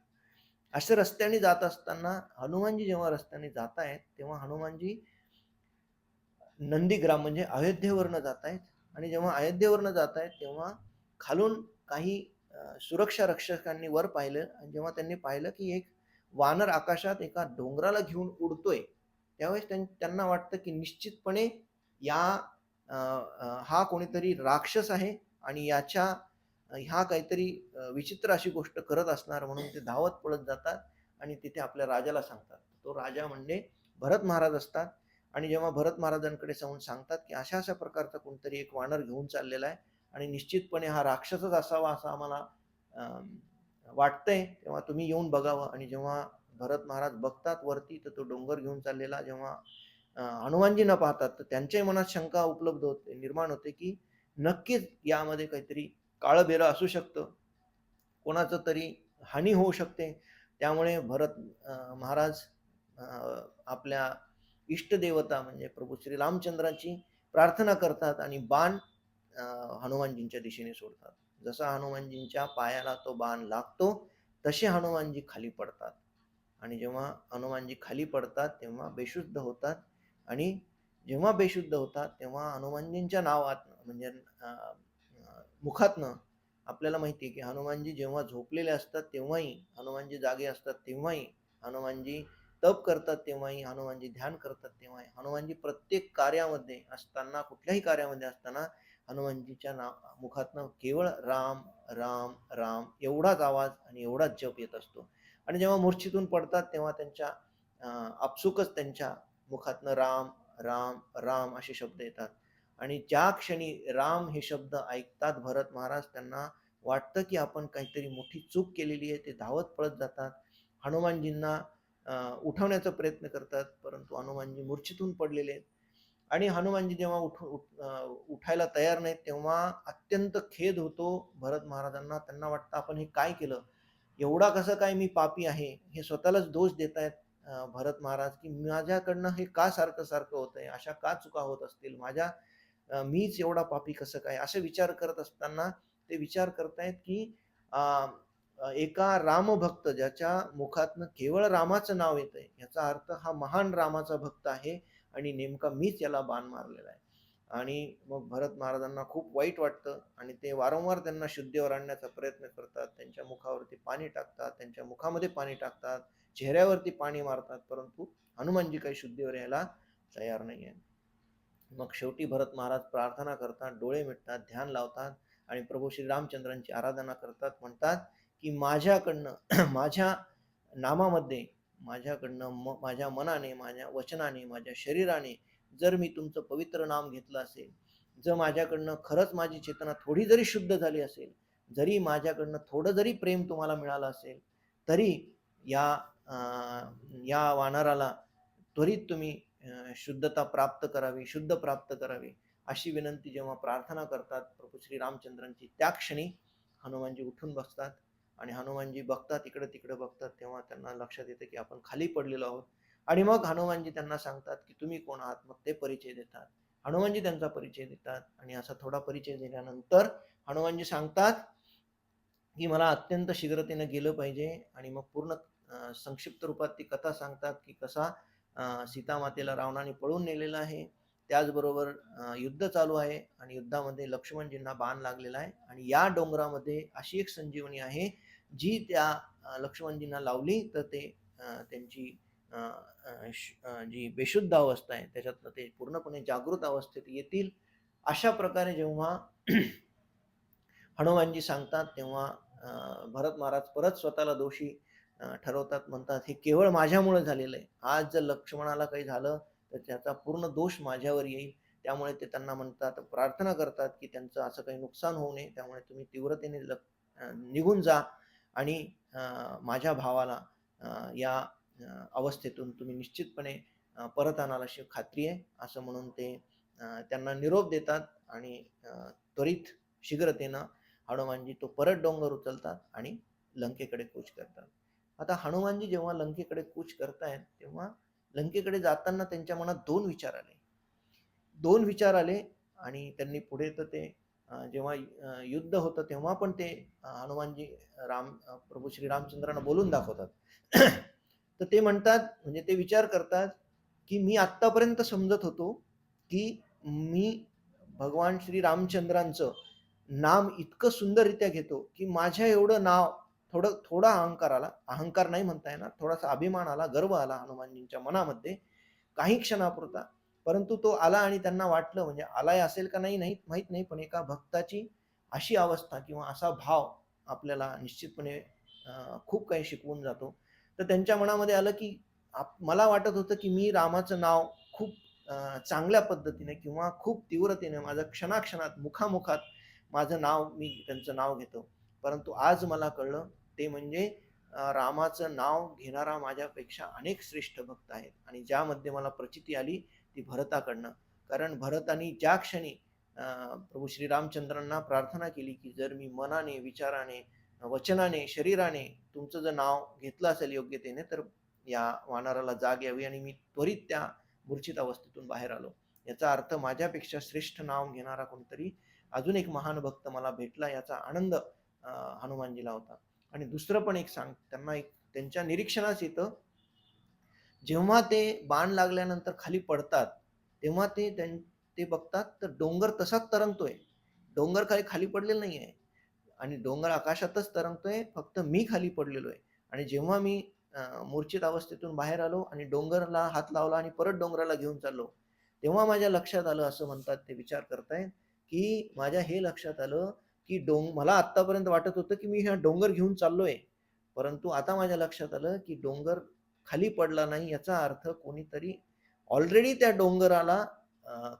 [SPEAKER 1] असे रस्त्याने जात असताना हनुमानजी जेव्हा रस्त्याने जात आहेत, तेव्हा हनुमानजी नंदीग्राम म्हणजे अयोध्येवरनं जात आहेत आणि जेव्हा अयोध्येवरनं जात आहेत, तेव्हा खालून काही सुरक्षा रक्षकांनी वर पाहिलं आणि जेव्हा त्यांनी पाहिलं, की एक वानर आकाशात एका डोंगराला घेऊन उडतोय, त्यावेळेस त्यांना वाटतं, की निश्चितपणे या हा कोणीतरी राक्षस आहे आणि हा काहीतरी विचित्र अशी गोष्ट करत असणार म्हणून ते धावत पळत जातात आणि तिथे आपल्या राजाला सांगतात. तो राजा म्हणजे भरत महाराज असतात आणि जेव्हा भरत महाराजांकडे जाऊन सांगतात, की अशा-अशा प्रकारचा कोणतरी एक वानर घेऊन चाललेला आहे आणि निश्चितपणे हा राक्षसच असावा असं आम्हाला अ, वाटतंय, तेव्हा तुम्ही येऊन बघावं. आणि जेव्हा भरत महाराज बघतात वरती, तर तो डोंगर घेऊन चाललेला जेव्हा हनुमानजी न पाहतात, तर त्यांच्याही मनात शंका उपलब्ध होते, निर्माण होते, की नक्कीच यामध्ये काहीतरी काळबेरं असू शकतं. कोणाचं तरी हानी होऊ शकते. त्यामुळे भरत महाराज अ, आपल्या इष्टदेवता म्हणजे प्रभू श्री रामचंद्राची प्रार्थना करतात आणि बाण अ, हनुमानजींच्या दिशेने सोडतात. जसा हनुमानजींच्या पायाला तो बाण लागतो, तसे हनुमानजी खाली पडतात. आणि जेव्हा हनुमानजी खाली पडतात, तेव्हा बेशुद्ध होतात आणि जेव्हा बेशुद्ध होतात, तेव्हा हनुमानजींच्या नावातनं म्हणजे मुखातनं आपल्याला माहिती आहे, की हनुमानजी जेव्हा झोपलेले असतात, तेव्हाही हनुमानजी जागे असतात, तेव्हाही हनुमानजी तप करतात, तेव्हाही हनुमानजी ध्यान करतात, तेव्हाही हनुमानजी प्रत्येक कार्यामध्ये असताना, कुठल्याही कार्यामध्ये असताना हनुमानजीच्या मुखातनं केवळ राम राम राम एवढाच आवाज आणि एवढाच जप येत असतो. आणि जेव्हा मूर्छेतून पडतात तेव्हा त्यांच्या आपसुकच त्यांच्या मुखातनं राम राम राम असे शब्द येतात. आणि ज्या क्षणी राम हे शब्द ऐकतात भरत महाराज, त्यांना वाटतं की आपण काहीतरी मोठी चूक केलेली आहे. ते धावत पळत जातात, हनुमानजींना उठवण्याचा प्रयत्न करतात, परंतु हनुमानजी मूर्छेतून पडलेले आहेत. आणि हनुमानजी जेव्हा उठायला तयार नाहीत तेव्हा अत्यंत खेद होतो भरत महाराजांना. त्यांना वाटतं आपण हे काय केलं, एवढा कसं काय मी पापी आहे. हे स्वतःलाच दोष देत आहेत भरत महाराज, की माझ्याकडनं हे का सारखं सारखं होतंय, अशा का चुका होत असतील माझ्या, मीच एवढा पापी कसं काय, असे विचार करत असताना ते विचार करतायत की एका रामभक्त ज्याच्या मुखातनं केवळ रामाचं नाव येतंय, याचा अर्थ हा महान रामाचा भक्त आहे आणि नेमका मीच याला बाण मारलेला आहे. आणि मग भरत महाराजांना खूप वाईट वाटतं आणि ते वारंवार त्यांना शुद्धीवर आणण्याचा प्रयत्न करतात. त्यांच्या मुखावरती पाणी टाकतात, त्यांच्या मुखामध्ये पाणी टाकतात, चेहऱ्यावरती पाणी मारतात, परंतु हनुमानजी काही शुद्धीवर यायला तयार नाही आहे. मग शेवटी भरत महाराज प्रार्थना करतात, डोळे मिटतात, ध्यान लावतात आणि प्रभू श्री रामचंद्रांची आराधना करतात. म्हणतात की माझ्याकडनं माझ्या नामामध्ये, माझ्याकडनं माझ्या मनाने, माझ्या वचनाने, माझ्या शरीराने जर मी तुमचं पवित्र नाम घेतलं असेल, जर माझ्याकडनं खरंच माझी चेतना थोडी जरी शुद्ध झाली असेल, जरी माझ्याकडनं थोडं जरी प्रेम तुम्हाला मिळालं असेल, तरी या या वानराला त्वरित तुम्ही शुद्धता प्राप्त करावी, शुद्ध प्राप्त करावी, अशी विनंती जेव्हा प्रार्थना करतात प्रभू श्री रामचंद्रांची, त्या क्षणी हनुमानजी उठून बसतात. आणि हनुमानजी बघतात, इकडे तिकडे बघतात, तेव्हा त्यांना लक्षात येतं की आपण खाली पडलेलो आहोत. आणि मग हनुमानजी त्यांना सांगतात की तुम्ही कोण आहात. मग ते परिचय देतात, हनुमानजी त्यांचा परिचय देतात. आणि असा थोडा परिचय दिल्यानंतर हनुमानजी सांगतात की मला अत्यंत शीघ्रतेने गेलं पाहिजे. आणि मग पूर्ण संक्षिप्त रूपात ती कथा सांगतात की कसा सीतामातेला रावणाने पळून नेलेलं आहे. त्याचबरोबर युद्ध चालू आहे आणि युद्धामध्ये लक्ष्मणजींना बाण लागलेला आहे आणि या डोंगरामध्ये अशी एक संजीवनी आहे जी त्या लक्ष्मणजींना लावली तर ते त्यांची जी बेशुद्ध अवस्था आहे त्याच्यातनं ते पूर्णपणे जागृत अवस्थेत येतील. अशा प्रकारे जेव्हा हनुमानजी सांगतात तेव्हा भरत महाराज परत स्वतःला दोषी ठरवतात. म्हणतात हे केवळ माझ्यामुळे झालेलं आहे. आज जर लक्ष्मणाला काही झालं तर त्याचा पूर्ण दोष माझ्यावर येईल. त्यामुळे ते त्यांना म्हणतात, प्रार्थना करतात की त्यांचं असं काही नुकसान होऊ नये. त्यामुळे तुम्ही तीव्रतेने निघून जा आणि माझ्या भावाला या अवस्थेतून तुम्ही निश्चितपणे परत आणाल अशी खात्री आहे, असं म्हणून ते त्यांना निरोप देतात. आणि त्वरित शीघ्रतेनं हनुमानजी तो परत डोंगर उचलतात आणि लंकेकडे कूच करतात. आता हनुमानजी जेव्हा लंकेकडे कूच करतायत तेव्हा लंकेकडे जाताना त्यांच्या मनात दोन विचार आले. आणि त्यांनी पुढे तर ते जेव्हा युद्ध होतं तेव्हा पण ते हनुमानजी प्रभू श्री रामचंद्रांना बोलून दाखवतात. तर ते म्हणतात, म्हणजे ते विचार करतात की मी आत्तापर्यंत समजत होतो की मी भगवान श्री रामचंद्रांचं नाम इतकं सुंदररित्या घेतो की माझ्या एवढं नाव, थोडा अहंकार आला, अहंकार नाही म्हणता येणार, थोडासा अभिमान आला, गर्व आला हनुमानजींच्या मनामध्ये काही क्षणापुरता. परंतु तो आला आणि त्यांना वाटलं, म्हणजे आलाय असेल का नाही नाही माहित नाही, पण एका भक्ताची अशी अवस्था किंवा असा भाव आपल्याला निश्चितपणे खूप काही शिकवून जातो. तर त्यांच्या मनामध्ये आलं की मला वाटत होतं की मी रामाचं नाव खूप चांगल्या पद्धतीने किंवा खूप तीव्रतेने माझं क्षणाक्षणात मुखामुखात माझं नाव, मी त्यांचं नाव घेतो. परंतु आज मला कळलं ते म्हणजे रामाचं नाव घेणारा माझ्यापेक्षा अनेक श्रेष्ठ भक्त आहेत. आणि ज्यामध्ये मला प्रचिती आली ती भरताकडनं. कारण भरतानी ज्या क्षणी प्रभू श्री रामचंद्रांना प्रार्थना केली की जर मी मनाने, विचाराने, वचनाने, शरीराने तुमचं जर नाव घेतलं असेल योग्यतेने तर या वानराला जाग यावी आणि मी त्वरित त्या मूर्छित अवस्थेतून बाहेर आलो. याचा अर्थ माझ्यापेक्षा श्रेष्ठ नाव घेणारा कोणतरी अजून एक महान भक्त मला भेटला, याचा आनंद हनुमानजीला होता. आणि दुसरं पण एक त्यांना एक त्यांच्या निरीक्षणास येतं, जेव्हा ते बाण लागल्यानंतर खाली पडतात तेव्हा ते बघतात तर डोंगर तसाच तरंगतोय. डोंगर काही खाली पडलेलं नाही आहे आणि डोंगर आकाशातच तरंगतोय, फक्त मी खाली पडलेलो आहे. आणि जेव्हा मी मूर्छित अवस्थेतून बाहेर आलो आणि डोंगरला हात लावला आणि परत डोंगराला घेऊन चाललो, तेव्हा माझ्या लक्षात आलं, असं म्हणतात ते विचार करतायत की माझ्या हे लक्षात आलं की मला आत्तापर्यंत वाटत होतं की मी हा डोंगर घेऊन चाललोय, परंतु आता माझ्या लक्षात आलं की डोंगर खाली पडला नाही, याचा अर्थ कोणीतरी ऑलरेडी त्या डोंगराला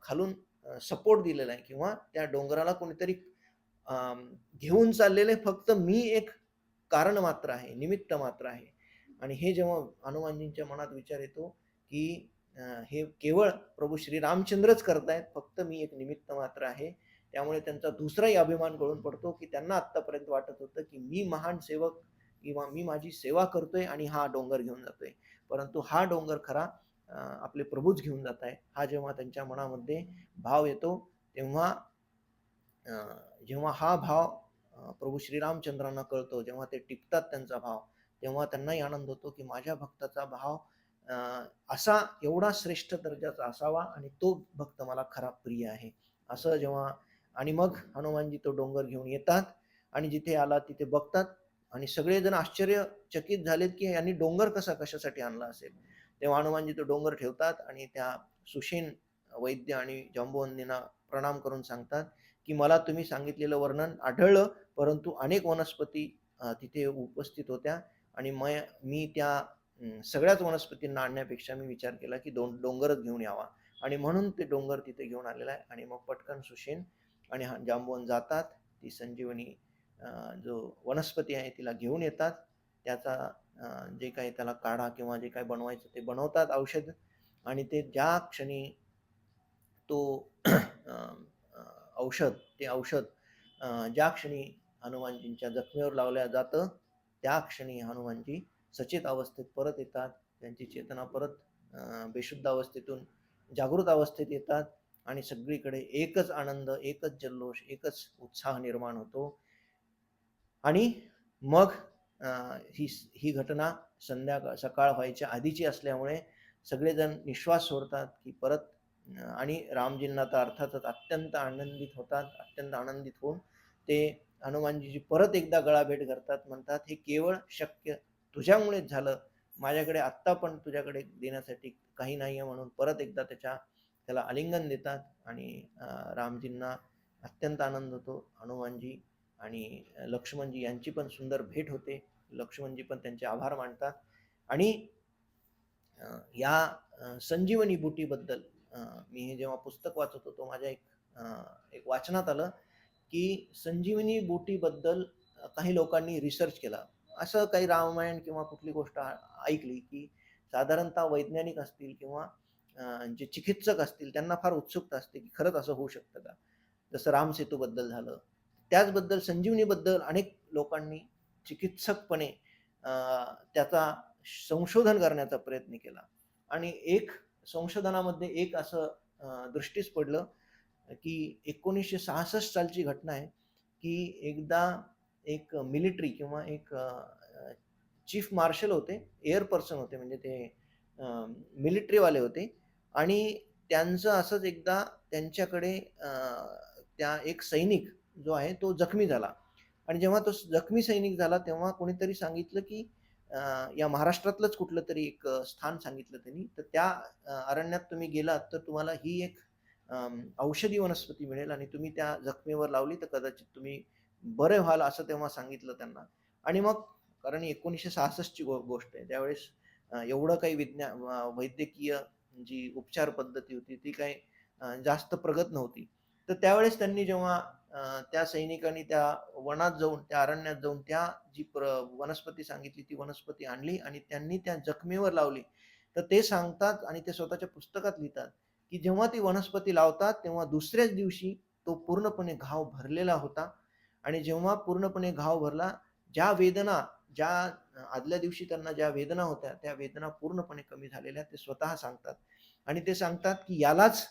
[SPEAKER 1] खालून सपोर्ट दिलेला आहे किंवा त्या डोंगराला कोणीतरी घेऊन चाललेले, फक्त मी एक कारण मात्र आहे, निमित्त मात्र आहे. आणि हे जेव्हा हनुमानजींच्या मनात विचार येतो की हे केवळ प्रभू श्री रामचंद्रच करतायत, फक्त मी एक निमित्त मात्र आहे. त्यामुळे त्यांचा दुसराही अभिमान गळून पडतो की त्यांना आत्तापर्यंत वाटत होतं की मी महान सेवक किंवा मी माझी सेवा करतोय आणि हा डोंगर घेऊन जातोय, परंतु हा डोंगर खरा आपले प्रभूच घेऊन जात आहे. हा जेव्हा त्यांच्या मनामध्ये भाव येतो, तेव्हा जेव्हा हा भाव प्रभू श्रीरामचंद्रांना कळतो, जेव्हा ते टिपतात त्यांचा भाव, तेव्हा त्यांनाही आनंद होतो की माझ्या भक्ताचा भाव असा एवढा श्रेष्ठ दर्जाचा असावा आणि तो भक्त मला खरा प्रिय आहे, असं जेव्हा. आणि मग हनुमानजी तो डोंगर घेऊन येतात आणि जिथे आला तिथे बघतात आणि सगळेजण आश्चर्यचकित झालेत की यांनी डोंगर कशासाठी आणला असेल. तेव्हा हनुमानजी तो डोंगर ठेवतात आणि त्या सुषेण वैद्य आणि जांबुवंतींना प्रणाम करून सांगतात की मला तुम्ही सांगितलेलं वर्णन आढळलं, परंतु अनेक वनस्पती तिथे उपस्थित होत्या आणि मी त्या सगळ्याच वनस्पतींना आणण्यापेक्षा मी विचार केला की डोंगरच घेऊन यावा, आणि म्हणून ते डोंगर तिथे घेऊन आलेला आहे. आणि मग पटकन सुषेण आणि जांबुवन जातात, ती संजीवनी जो वनस्पती आहे तिला घेऊन येतात. त्याचा जे काही त्याला काढा किंवा जे काही बनवायचं ते बनवतात औषध. आणि ते ज्या क्षणी तो औषध ज्या क्षणी हनुमानजींच्या जखमेवर लावल्या जातं, त्या क्षणी हनुमानजी सचेत अवस्थेत परत येतात. त्यांची चेतना परत बेशुद्ध अवस्थेतून जागृत अवस्थेत येतात आणि सगळीकडे एकच आनंद, एकच जल्लोष, एकच उत्साह निर्माण होतो. आणि मग ही ही घटना सकाळ व्हायच्या आधीची असल्यामुळे सगळेजण निश्वास सोडतात की परत आणि रामजींना तर अर्थातच अत्यंत आनंदित होतात. अत्यंत आनंदित होऊन ते हनुमानजीची परत एकदा गळाभेट करतात. म्हणतात, हे केवळ शक्य तुझ्यामुळेच झालं, माझ्याकडे आत्ता पण तुझ्याकडे देण्यासाठी काही नाहीये, म्हणून परत एकदा त्याला आलिंगन देतात. आणि रामजींना अत्यंत आनंद होतो. हनुमानजी आणि लक्ष्मणजी यांची पण सुंदर भेट होते. लक्ष्मणजी पण त्यांचे आभार मानतात. आणि या संजीवनी बुटीबद्दल मी हे जेव्हा पुस्तक वाचत होतो, माझ्या एक वाचनात आलं की संजीवनी बुटीबद्दल काही लोकांनी रिसर्च केला. असं काही रामायण किंवा कुठली गोष्ट ऐकली की साधारणतः वैज्ञानिक असतील किंवा जे चिकित्सक असतील त्यांना फार उत्सुकता असते की खरंच असं होऊ शकतं का. जसं रामसेतू बद्दल झालं, त्याचबद्दल संजीवनीबद्दल अनेक लोकांनी चिकित्सकपणे त्याचा संशोधन करण्याचा प्रयत्न केला. आणि एक संशोधनामध्ये एक असं दृष्टीस पडलं की 1966 सालची घटना आहे की एकदा एक मिलिटरी किंवा एक चीफ मार्शल होते, एअर पर्सन होते, म्हणजे ते मिलिटरीवाले होते. आणि त्यांचं असंच एकदा त्यांच्याकडे त्या एक सैनिक जो आहे तो जखमी झाला. आणि जेव्हा तो जखमी सैनिक झाला तेव्हा कोणीतरी सांगितलं की या महाराष्ट्रातलंच कुठलं तरी एक स्थान सांगितलं त्यांनी, तर त्या अरण्यात तुम्ही गेलात तर तुम्हाला ही एक औषधी वनस्पती मिळेल आणि तुम्ही त्या जखमेवर लावली तर कदाचित तुम्ही बरे व्हाल, असं तेव्हा सांगितलं त्यांना. आणि मग कारण 1966 ची गोष्ट आहे, त्यावेळेस एवढं काही वैद्यकीय जी उपचार पद्धती होती ती काही जास्त प्रगत नव्हती. तर त्यावेळेस त्यांनी जेव्हा त्या सैनिकांनी त्या वनात जाऊन, त्या अरण्यात जाऊन त्या जी वनस्पती सांगितली ती वनस्पती आणली आणि त्यांनी त्या जखमेवर लावली. तर ते सांगतात आणि ते स्वतःच्या पुस्तकात लिहितात की जेव्हा ती वनस्पती लावतात तेव्हा दुसऱ्याच दिवशी तो पूर्णपणे घाव भरलेला होता. आणि जेव्हा पूर्णपणे घाव भरला, ज्या आदल्या दिवशी त्यांना ज्या वेदना होत्या त्या वेदना पूर्णपणे कमी झालेल्या ते स्वतः सांगतात. आणि ते सांगतात की यालाच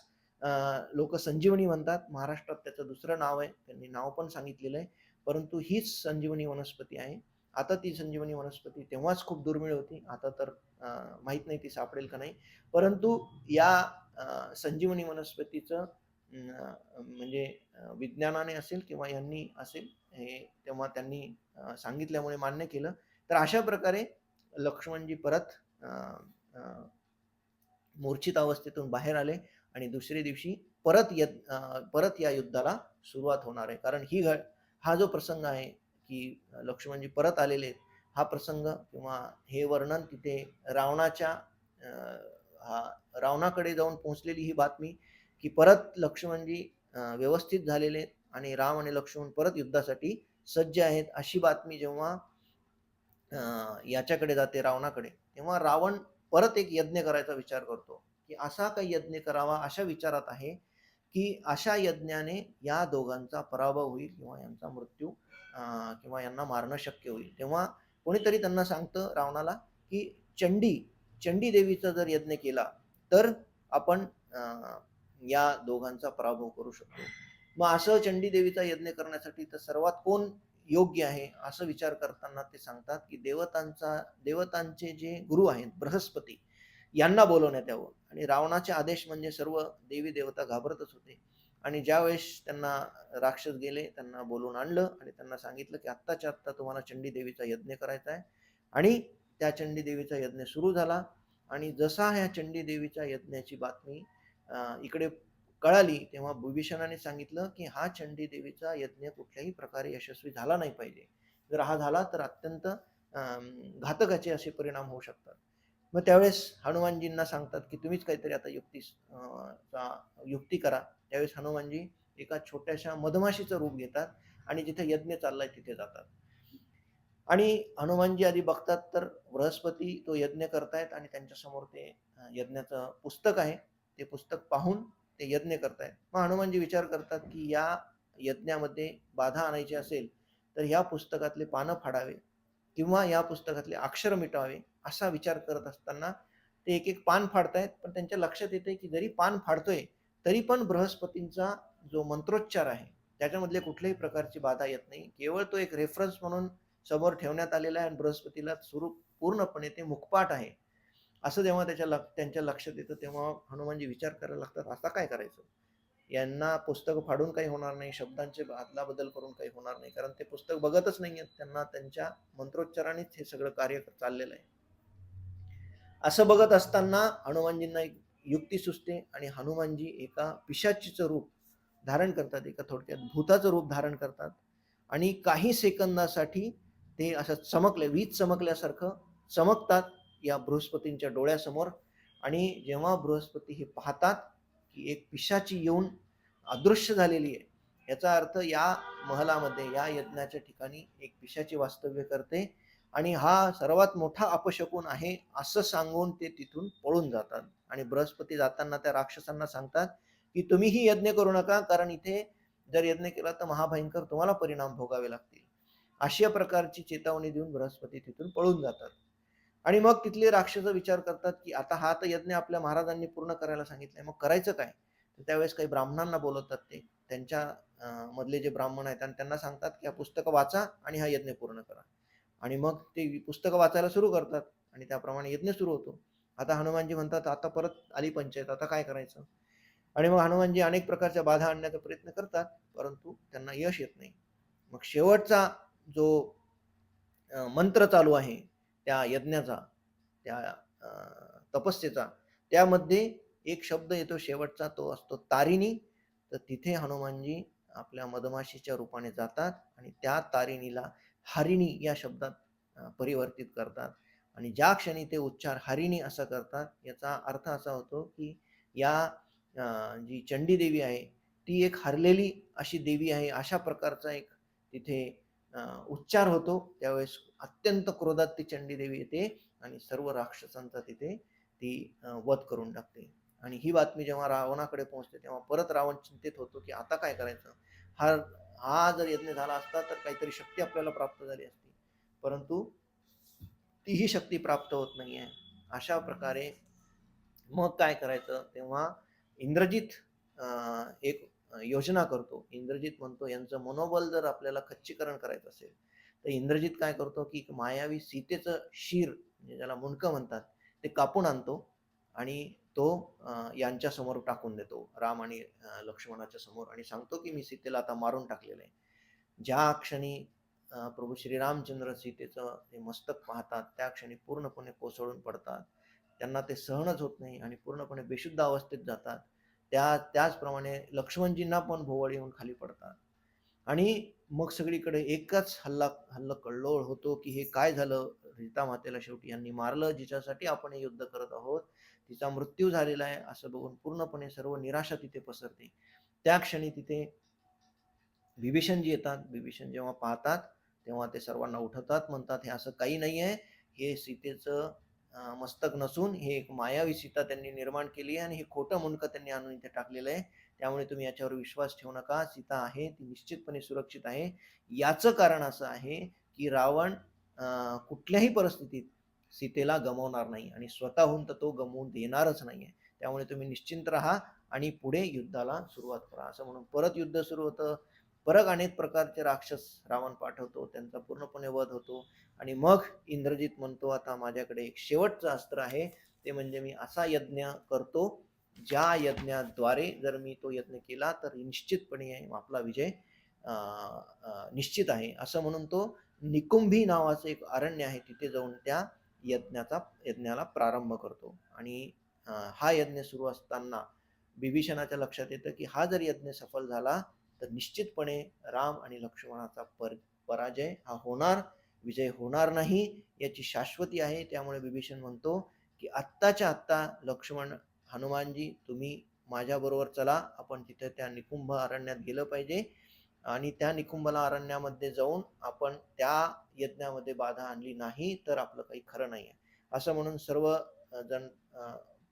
[SPEAKER 1] लोक संजीवनी म्हणतात. महाराष्ट्रात त्याचं दुसरं नाव आहे, त्यांनी नाव पण सांगितलेलं आहे, परंतु हीच संजीवनी वनस्पती आहे. आता ती संजीवनी वनस्पती तेव्हाच खूप दुर्मिळ होती, आता तर माहित नाही ती सापडेल का नाही. परंतु या संजीवनी वनस्पतीचं म्हणजे विज्ञानाने असेल किंवा यांनी असेल, हे तेव्हा त्यांनी सांगितल्यामुळे मान्य केलं. तर अशा प्रकारे लक्ष्मणजी परत मूर्छित अवस्थेतून बाहेर आले आणि दुसऱ्या दिवशी परत या युद्धाला सुरुवात होणार आहे. कारण हा जो प्रसंग आहे की लक्ष्मणजी परत आलेले आहेत, हा प्रसंग किंवा हे वर्णन तिथे रावणाच्या हा रावणाकडे जाऊन पोहोचलेली ही बातमी की परत लक्ष्मणजी व्यवस्थित झालेले आहेत आणि राम आणि लक्ष्मण परत युद्धासाठी सज्ज आहेत, अशी बातमी जेव्हा याच्याकडे जाते रावणाकडे, तेव्हा रावण परत एक यज्ञ करायचा विचार करतो की असा काही यज्ञ करावा अशा विचारात आहे की अशा यज्ञाने या दोघांचा पराभव होईल किंवा यांचा मृत्यू किंवा यांना मारणं शक्य होईल. तेव्हा कोणीतरी त्यांना सांगतं रावणाला की चंडी चंडी देवीचा जर यज्ञ केला तर आपण या दोघांचा पराभव करू शकतो. मग असं चंडी देवीचा यज्ञ करण्यासाठी तर सर्वात कोण योग्य आहे असं विचार करताना ते सांगतात की देवतांचे जे गुरु आहेत बृहस्पती यांना बोलवण्यात यावं. आणि रावणाचे आदेश म्हणजे सर्व देवी देवता घाबरतच होते. आणि ज्यावेळेस त्यांना राक्षस गेले त्यांना बोलवून आणलं आणि त्यांना सांगितलं की आत्ताच्या आत्ता तुम्हाला चंडी देवीचा यज्ञ करायचा आहे. आणि त्या चंडी देवीचा यज्ञ सुरू झाला. आणि जसा ह्या चंडी देवीच्या यज्ञाची बातमी इकडे कळाली तेव्हा विभीषणाने सांगितलं की हा चंडी देवीचा यज्ञ कुठल्याही प्रकारे यशस्वी झाला नाही पाहिजे. जर हा झाला तर अत्यंत घातकाचे असे परिणाम होऊ शकतात. मग त्यावेळेस हनुमानजींना सांगतात की तुम्हीच काहीतरी आता युक्ती करा. त्यावेळेस हनुमानजी एका छोट्याशा मधमाशीचं रूप घेतात आणि जिथे यज्ञ चाललाय तिथे जातात. आणि हनुमानजी आधी बघतात तर बृहस्पती तो यज्ञ करतायत आणि त्यांच्या समोर ते यज्ञाचं पुस्तक आहे. ते पुस्तक पाहून ते यज्ञ करतायत. मग हनुमानजी विचार करतात की या यज्ञामध्ये बाधा आणायची असेल तर या पुस्तकातले पानं फाडावे किंवा या पुस्तकातले अक्षर मिटावे असा विचार करत असताना ते एक एक पान फाडतायत. पण त्यांच्या लक्षात येते की जरी पान फाडतोय तरी पण बृहस्पतींचा जो मंत्रोच्चार आहे त्याच्यामधले कुठल्याही प्रकारची बाधा येत नाही. केवळ तो एक रेफरन्स म्हणून समोर ठेवण्यात आलेला आहे आणि बृहस्पतीला स्वरूप पूर्णपणे ते मुखपाठ आहे असं जेव्हा त्यांच्या लक्षात येतं तेव्हा हनुमानजी विचार करायला लागतात आता काय करायचं. यांना पुस्तक फाडून काही होणार नाही, शब्दांचे अदला बदल करून काही होणार नाही, कारण ते पुस्तक बघतच नाहीयेत. त्यांना त्यांच्या मंत्रोच्चारानेच हे सगळं कार्य चाललेलं आहे. असं बघत असताना हनुमानजींना एक युक्ती सुचते आणि हनुमानजी एका पिशाचीचं रूप धारण करतात, एका थोडक्यात भूताचं रूप धारण करतात आणि काही सेकंदासाठी ते असं वीज चमकल्यासारखं चमकतात या बृहस्पतींच्या डोळ्यासमोर. आणि जेव्हा बृहस्पती हे पाहतात की एक पिशाची येऊन अदृश्य झालेली आहे, याचा अर्थ या महलामध्ये या यज्ञाच्या ठिकाणी एक पिशाची वास्तव्य करते आणि हा सर्वात मोठा अपशकुन आहे असं सांगून ते तिथून पळून जातात. आणि बृहस्पती जाताना त्या राक्षसांना सांगतात की तुम्हीही यज्ञ करू नका, कारण इथे जर यज्ञ केला तर महाभयंकर तुम्हाला परिणाम भोगावे लागतील. अशा प्रकारची चेतावणी देऊन बृहस्पती तिथून पळून जातात. आणि मग तिथले राक्षस विचार करतात की आता हा तर यज्ञ आपल्या महाराजांनी पूर्ण करायला सांगितलंय, मग करायचं काय. त्यावेळेस काही ब्राह्मणांना बोलवतात ते त्यांच्या मधले जे ब्राह्मण आहेत आणि त्यांना सांगतात की हा पुस्तक वाचा आणि हा यज्ञ पूर्ण करा. आणि मग ते पुस्तकं वाचायला सुरू करतात आणि त्याप्रमाणे यज्ञ सुरू होतो. आता हनुमानजी म्हणतात आता परत आली पंचायत, आता काय करायचं. आणि मग हनुमानजी अनेक प्रकारच्या बाधा आणण्याचा प्रयत्न करतात परंतु त्यांना यश येत नाही. मग शेवटचा जो मंत्र चालू आहे त्या यज्ञाचा, त्या तपस्येचा, त्यामध्ये एक शब्द येतो शेवटचा, तो असतो तारिणी. तर तिथे हनुमानजी आपल्या मधमाशीच्या रूपाने जातात आणि त्या तारिणीला हरिणी या शब्दात परिवर्तित करतात. आणि ज्या क्षणी ते उच्चार हरिणी असं करतात याचा अर्थ असा होतो की या जी चंडी देवी आहे ती एक हरलेली अशी देवी आहे अशा प्रकारचा एक तिथे उच्चार होतो. त्यावेळेस अत्यंत क्रोधात ती चंडी देवी येते आणि सर्व राक्षसांचा तिथे ती वध करून टाकते. आणि ही बातमी जेव्हा रावणाकडे पोहोचते तेव्हा परत रावण चिंतित होतो की आता काय करायचं. हा हा जर यज्ञ झाला असता तर काहीतरी शक्ती आपल्याला प्राप्त झाली असती, परंतु तीही शक्ती प्राप्त होत नाहीये. अशा प्रकारे मग काय करायचं. तेव्हा इंद्रजित एक योजना करतो. इंद्रजित म्हणतो यांचं मनोबल जर आपल्याला खच्चीकरण करायचं असेल तर इंद्रजित काय करतो की मायावी सीतेचं शिर म्हणजे ज्याला मुंडकं म्हणतात ते कापून आणतो आणि तो यांच्या समोर टाकून देतो, राम आणि लक्ष्मणाच्या समोर, आणि सांगतो की मी सीतेला आता मारून टाकलेलं आहे. ज्या क्षणी प्रभू श्रीरामचंद्र सीतेचं ते मस्तक पाहतात त्या क्षणी पूर्णपणे कोसळून पडतात. त्यांना ते सहनच होत नाही आणि पूर्णपणे बेशुद्ध अवस्थेत जातात. त्याचप्रमाणे लक्ष्मणजींना पण भोवळ येऊन खाली पडतात. आणि मग सगळीकडे एकच हल्ला कल्लोळ होतो की हे काय झालं. सीता मातेला शेवटी यांनी मारलं, जिच्यासाठी आपण हे युद्ध करत आहोत, तिचा मृत्यू झालेला आहे असं बघून पूर्णपणे सर्व निराशा तिथे पसरते. त्या क्षणी तिथे बिभीषणजी येतात. बिभीषण जेव्हा पाहतात तेव्हा ते सर्वांना उठवतात, म्हणतात हे असं काही नाही आहे, हे सीतेचं मस्तक नसून हे एक मायावी सीता त्यांनी निर्माण केली आहे आणि हे खोटं मुंडकं त्यांनी आणून इथे टाकलेलं आहे. त्यामुळे तुम्ही याच्यावर विश्वास ठेवू नका. सीता आहे ती निश्चितपणे सुरक्षित आहे. याचं कारण असं आहे की रावण कुठल्याही परिस्थितीत सीतेला गमावणार नाही आणि स्वतःहून तर तो गमवून देणारच नाहीये. त्यामुळे तुम्ही निश्चिंत राहा आणि पुढे युद्धाला सुरुवात करा असं म्हणून परत युद्ध सुरू होतं. परत अनेक प्रकारचे राक्षस रावण पाठवतो, त्यांचा पूर्णपणे वध होतो. आणि मग इंद्रजित म्हणतो आता माझ्याकडे एक शेवटचं अस्त्र आहे, ते म्हणजे मी असा यज्ञ करतो ज्या यज्ञाद्वारे जर मी तो यज्ञ केला तर निश्चितपणे आपला विजय निश्चित आहे. असं म्हणून तो निकुंभी नावाचं एक अरण्य आहे, तिथे जाऊन त्या यज्ञाला प्रारंभ करतो. आणि हा यज्ञ सुरू असताना बिभीषणाच्या लक्षात येतं की हा जर यज्ञ सफल झाला तर निश्चितपणे राम आणि लक्ष्मणाचा पराजय हा होणार, विजय होणार नाही याची शाश्वती आहे. त्यामुळे बिभीषण म्हणतो की आत्ताच्या आत्ता लक्ष्मण, हनुमानजी तुम्ही माझ्याबरोबर चला, आपण तिथे त्या निकुंभ अरण्यात गेलं पाहिजे आणि त्या निकुंभला अरण्यामध्ये जाऊन आपण त्या यज्ञामध्ये बाधा आणली नाही तर आपलं काही खरं नाही आहे. असं म्हणून सर्व जण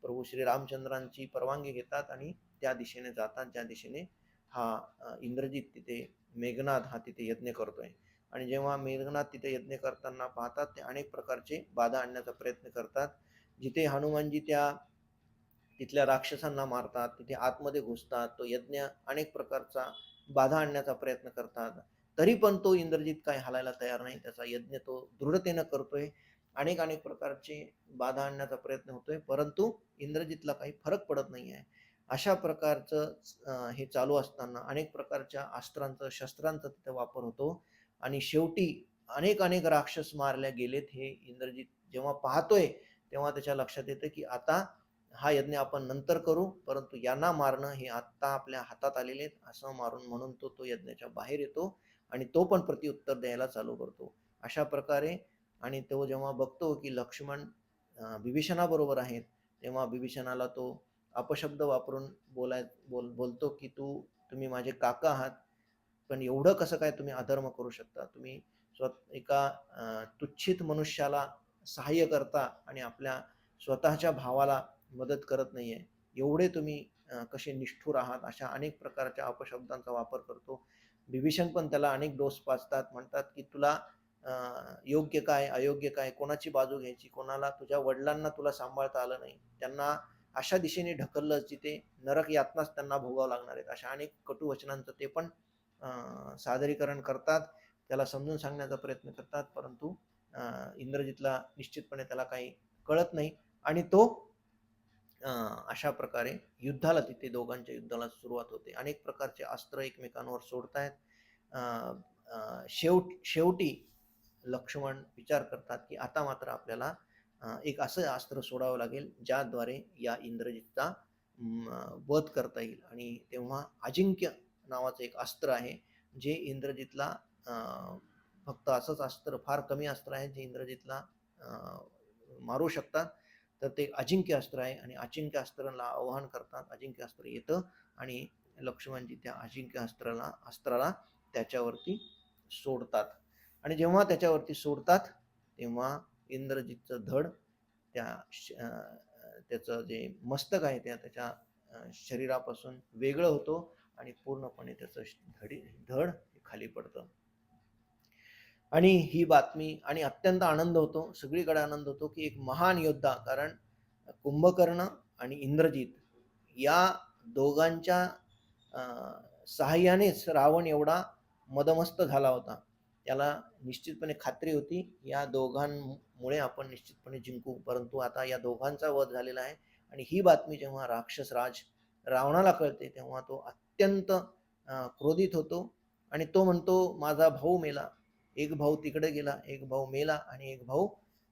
[SPEAKER 1] प्रभू श्री रामचंद्रांची परवानगी घेतात आणि त्या दिशेने जातात ज्या दिशेने हा इंद्रजित तिथे मेघनाद हा तिथे यज्ञ करतोय. आणि जेव्हा मेघनाद तिथे यज्ञ करताना पाहतात ते अनेक प्रकारचे बाधा आणण्याचा प्रयत्न करतात. जिथे हनुमानजी त्या तिथल्या राक्षसांना मारतात, तिथे आतमध्ये घुसतात, तो यज्ञ अनेक प्रकारचा बाधा आणण्याचा प्रयत्न करतात, तरी पण तो इंद्रजित काय हालायला तयार नाही. त्याचा यज्ञ तो दृढतेनं करतोय. अनेक अनेक प्रकारचे बाधा आणण्याचा प्रयत्न होतोय, परंतु इंद्रजितला काही फरक पडत नाही आहे. अशा प्रकारचं हे चालू असताना अनेक प्रकारच्या अस्त्रांचं शस्त्रांचा तिथे वापर होतो आणि शेवटी अनेक अनेक राक्षस मारल्या गेलेत. हे इंद्रजित जेव्हा पाहतोय तेव्हा त्याच्या लक्षात येतं की आता हा यज्ञ आपण नंतर करू, परंतु यांना मारणं हे आत्ता आपल्या हातात आलेले आहेत असं मारून म्हणून तो यज्ञाच्या बाहेर येतो आणि तो पण प्रत्युत्तर द्यायला चालू करतो. अशा प्रकारे आणि तो जेव्हा बघतो की लक्ष्मण बिभीषणाबरोबर आहेत तेव्हा बिभीषणाला तो अपशब्द वापरून बोलतो की तुम्ही माझे काका आहात, पण एवढं कसं काय तुम्ही अधर्म करू शकता. तुम्ही एका तुच्छित मनुष्याला सहाय्य करता आणि आपल्या स्वतःच्या भावाला मदत करत नाहीये. एवढे तुम्ही कसे निष्ठुर आहात. अशा अनेक प्रकारच्या अपशब्दांचा वापर करतो. बिभीषण पण त्याला अनेक डोस पाजतात, म्हणतात की तुला योग्य काय अयोग्य काय, कोणाची बाजू घ्यायची, कोणाला तुझ्या वडिलांना तुला सांभाळता आलं नाही, त्यांना अशा दिशेने ढकललं जिथे नरक यातनाच त्यांना भोगावं लागणार आहेत. अशा अनेक कटू वचनांचं ते पण सादरीकरण करतात, त्याला समजून सांगण्याचा प्रयत्न करतात, परंतु इंद्रजितला निश्चितपणे त्याला काही कळत नाही आणि तो अशा प्रकारे युद्धाला तिथे दोघांच्या युद्धाला सुरुवात होते. अनेक प्रकारचे अस्त्र एकमेकांवर सोडतायत. शेवटी लक्ष्मण विचार करतात की आता मात्र आपल्याला एक असं अस्त्र सोडावं लागेल ज्याद्वारे या इंद्रजितचा वध करता येईल. आणि तेव्हा अजिंक्य नावाचं एक अस्त्र आहे जे इंद्रजितला फक्त असंच अस्त्र, फार कमी अस्त्र आहे जे इंद्रजितला मारू शकतात. तर ते अजिंक्य अस्त्र आहे आणि अजिंक्य अस्त्राला आवाहन करतात. अजिंक्य अस्त्र येतं आणि लक्ष्मणजी त्या अजिंक्य अस्त्राला त्याच्यावरती सोडतात. आणि जेव्हा त्याच्यावरती सोडतात तेव्हा इंद्रजितचं धड त्याचं जे मस्तक आहे त्याच्या शरीरापासून वेगळं होतो आणि पूर्णपणे त्याचं धड खाली पडतं. आणि ही बातमी आणि अत्यंत आनंद होतो, सगळीकडे आनंद होतो की एक महान योद्धा, कारण कुंभकर्ण आणि इंद्रजित या दोघांच्या सहाय्यानेच रावण एवढा मदमस्त झाला होता. त्याला निश्चितपणे खात्री होती या दोघांमुळे आपण निश्चितपणे जिंकू, परंतु आता या दोघांचा वध झालेला आहे. आणि ही बातमी जेव्हा राक्षसराज रावणाला कळते तेव्हा तो अत्यंत क्रोधित होतो आणि तो म्हणतो माझा भाऊ मेला, एक भाऊ तिकडे गेला, एक भाऊ मेला आणि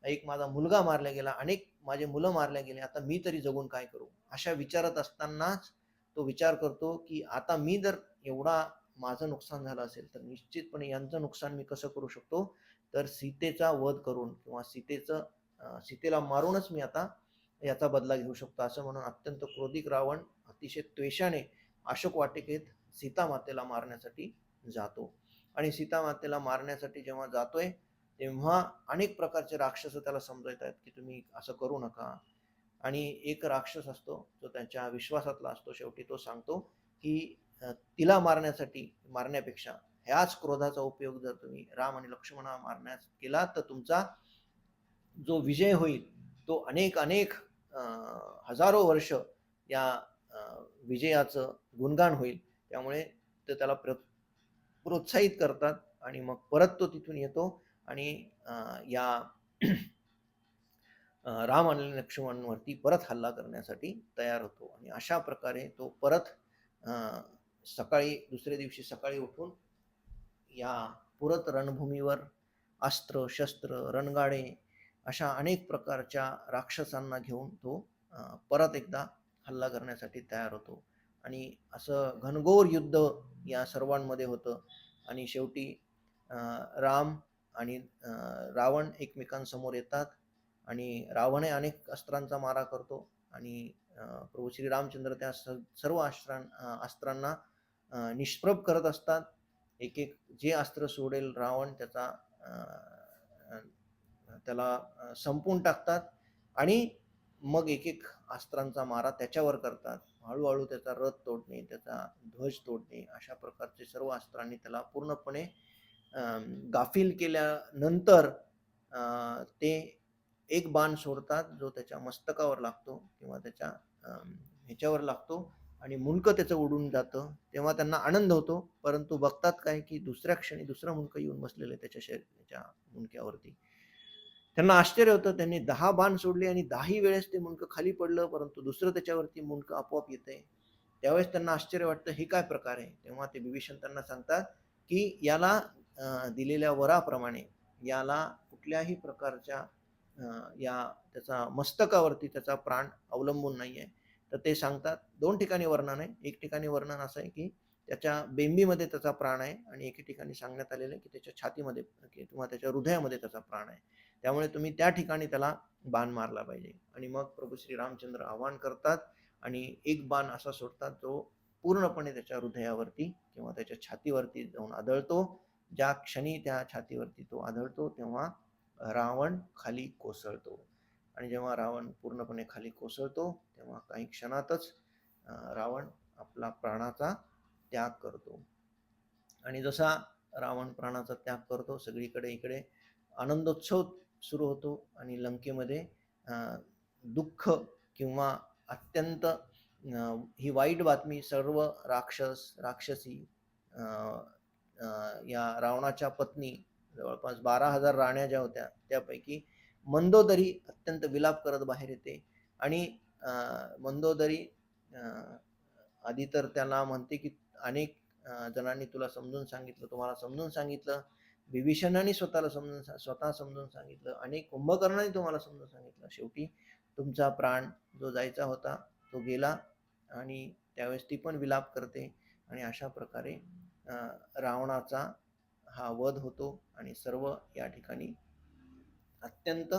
[SPEAKER 1] एक माझा मुलगा मारला गेला, अनेक माझे मुलं मारल्या गेले, आता मी तरी जगून काय करू. अशा विचारत असतानाच तो विचार करतो की आता मी जर एवढा माझं नुकसान झालं असेल तर निश्चितपणे यांचं नुकसान मी कसं करू शकतो, तर सीतेचा वध करून किंवा सीतेला मारूनच मी आता याचा बदला घेऊ शकतो, असं म्हणून अत्यंत क्रोधिक रावण अतिशय त्वेषाने अशोक वाटिकेत सीता मातेला मारण्यासाठी जातो. आणि सीता मातेला मारण्यासाठी जेव्हा जातोय तेव्हा अनेक प्रकारचे राक्षस त्याला समजवत आहेत की तुम्ही असं करू नका. आणि एक राक्षस असतो जो त्यांच्या विश्वासातला असतो, शेवटी तो सांगतो की तिला मारण्यापेक्षा ह्याच क्रोधाचा उपयोग जर तुम्ही राम आणि लक्ष्मणा मारण्यास केला तर तुमचा जो विजय होईल तो अनेक अनेक हजारो वर्ष या विजयाचं गुणगान होईल. त्यामुळे ते त्याला प्रोत्साहित करतात आणि मग परत तो तिथून येतो आणि या राम आणि लक्ष्मणांवरती परत हल्ला करण्यासाठी तयार होतो. आणि अशा प्रकारे तो परत दुसऱ्या दिवशी सकाळी उठून या पुरत रणभूमीवर अस्त्र शस्त्र रणगाडे अशा अनेक प्रकारच्या राक्षसांना घेऊन तो परत एकदा हल्ला करण्यासाठी तयार होतो. आणि असं घनघोर युद्ध या सर्वांमध्ये होतं. आणि शेवटी राम आणि रावण एकमेकांसमोर येतात आणि रावणही अनेक अस्त्रांचा मारा करतो आणि प्रभू श्री रामचंद्र त्या सर्व अस्त्रांना निष्प्रभ करत असतात. एक एक जे अस्त्र सोडेल रावण त्याला संपवून टाकतात आणि मग एक एक अस्त्रांचा मारा त्याच्यावर करतात. हळूहळू त्याचा रथ तोडणे, त्याचा ध्वज तोडणे, अशा प्रकारचे सर्व अस्त्रांनी त्याला पूर्णपणे गाफील केल्यानंतर ते एक बाण सोडतात जो त्याच्या मस्तकावर लागतो किंवा त्याच्या ह्याच्यावर लागतो आणि मुंडकं त्याचं उडून जातं. तेव्हा त्यांना आनंद होतो, परंतु बघतात काय की दुसऱ्या क्षणी दुसरं मुंडकं येऊन बसलेलं त्याच्या मुंडक्यावरती. त्यांना आश्चर्य होतं, त्यांनी 10 बाण सोडले आणि 10ही वेळेस ते मुंडकं खाली पडलं, परंतु दुसरं त्याच्यावरती मुंडकं आपोआप येतंय. त्यावेळेस त्यांना आश्चर्य वाटतं, हे काय प्रकार आहे? तेव्हा ते विभीषण त्यांना सांगतात की याला दिलेल्या वराप्रमाणे याला कुठल्याही प्रकारच्या त्याचा मस्तकावरती त्याचा प्राण अवलंबून नाहीये. तर ते सांगतात, 2 ठिकाणी वर्णन आहे. एक ठिकाणी वर्णन असं आहे की त्याच्या बेंबीमध्ये त्याचा प्राण आहे आणि एके ठिकाणी सांगण्यात आलेलं आहे की त्याच्या छातीमध्ये किंवा त्याच्या हृदयामध्ये त्याचा प्राण आहे. त्यामुळे तुम्ही त्या ठिकाणी त्याला बाण मारला पाहिजे. आणि मग प्रभू श्री रामचंद्र आवाहन करतात आणि एक बाण असा सोडतात जो पूर्णपणे त्याच्या हृदयावरती किंवा त्याच्या छातीवरती जाऊन आदळतो. ज्या क्षणी त्या छातीवरती तो आदळतो तेव्हा रावण खाली कोसळतो. आणि जेव्हा रावण पूर्णपणे खाली कोसळतो तेव्हा काही क्षणातच रावण आपला प्राणाचा त्याग करतो. आणि जसा रावण प्राणाचा त्याग करतो सगळीकडे इकडे आनंदोत्सव सुरू होतो आणि लंकेमध्ये दुःख किंवा अत्यंत ही वाईट बातमी सर्व राक्षसी या रावणाच्या पत्नी जवळपास 12,000 राण्या ज्या होत्या त्यापैकी मंदोदरी अत्यंत विलाप करत बाहेर येते. आणि मंदोदरी आधी तर त्याला म्हणते की अनेक जणांनी तुम्हाला समजून सांगितलं, विभीषणाने स्वतः समजून सांगितलं, अनेक कुंभकर्णाने तुम्हाला समजून सांगितलं, शेवटी तुमचा प्राण जो जायचा होता तो गेला. आणि त्यावेळेस ती पण विलाप करते आणि अशा प्रकारे रावणाचा हा वध होतो आणि सर्व या ठिकाणी अत्यंत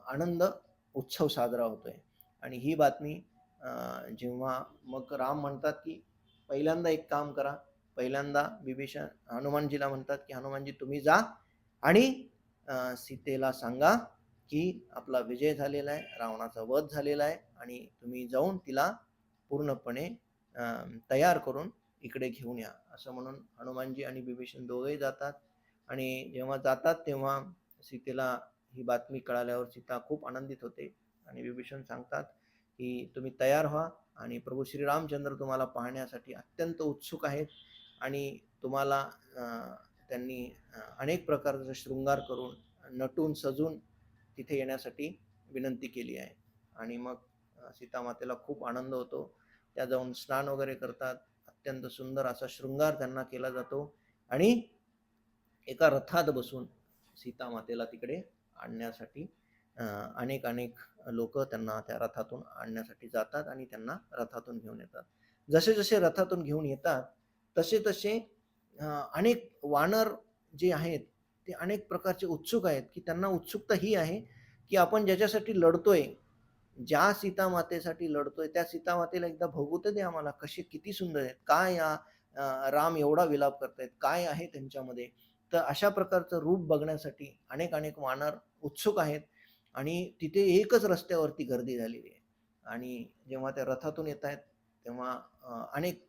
[SPEAKER 1] आनंद उत्सव साजरा होतोय. आणि ही बातमी जेव्हा मग राम म्हणतात की पहिल्यांदा एक काम करा, पहिल्यांदा विभीषण हनुमानजीला म्हणतात की हनुमानजी तुम्ही जा आणि सीतेला सांगा की आपला विजय झालेला आहे, रावणाचा वध झालेला आहे आणि तुम्ही जाऊन तिला पूर्णपणे तयार करून इकडे घेऊन या, असं म्हणून हनुमानजी आणि विभीषण दोघेही जातात. आणि जेव्हा जातात तेव्हा सीतेला ही बातमी कळाल्यावर सीता खूप आनंदित होते आणि विभीषण सांगतात की तुम्ही तयार व्हा आणि प्रभू श्री रामचंद्र तुम्हाला पाहण्यासाठी अत्यंत उत्सुक आहेत आणि तुम्हाला त्यांनी अनेक प्रकारचा शृंगार करून नटून सजून तिथे येण्यासाठी विनंती केली आहे. आणि मग सीतामातेला खूप आनंद होतो. त्या जाऊन स्नान वगैरे करतात, अत्यंत सुंदर असा शृंगार त्यांना केला जातो आणि एका रथात बसून सीतामातेला तिकडे आणण्यासाठी अनेक अनेक लोक त्यांना त्या रथातून आणण्यासाठी जातात आणि त्यांना रथातून घेऊन येतात. जसे जसे रथातून घेऊन येतात तसे तसे अनेक वानर जे आहेत ते अनेक प्रकारचे उत्सुक आहेत, की त्यांना उत्सुकता ही आहे की आपण ज्याच्यासाठी लढतोय, ज्या सीतामातेसाठी लढतोय त्या सीतामातेला एकदा बघू तर दे आम्हाला, कसे किती सुंदर आहेत, काय या राम एवढा विलाप करतायत, काय आहे त्यांच्यामध्ये. तर अशा प्रकारचं रूप बघण्यासाठी अनेक अनेक वानर उत्सुक आहेत आणि तिथे एकच रस्त्यावरती गर्दी झालेली आहे. आणि जेव्हा त्या रथातून येत आहेत तेव्हा अनेक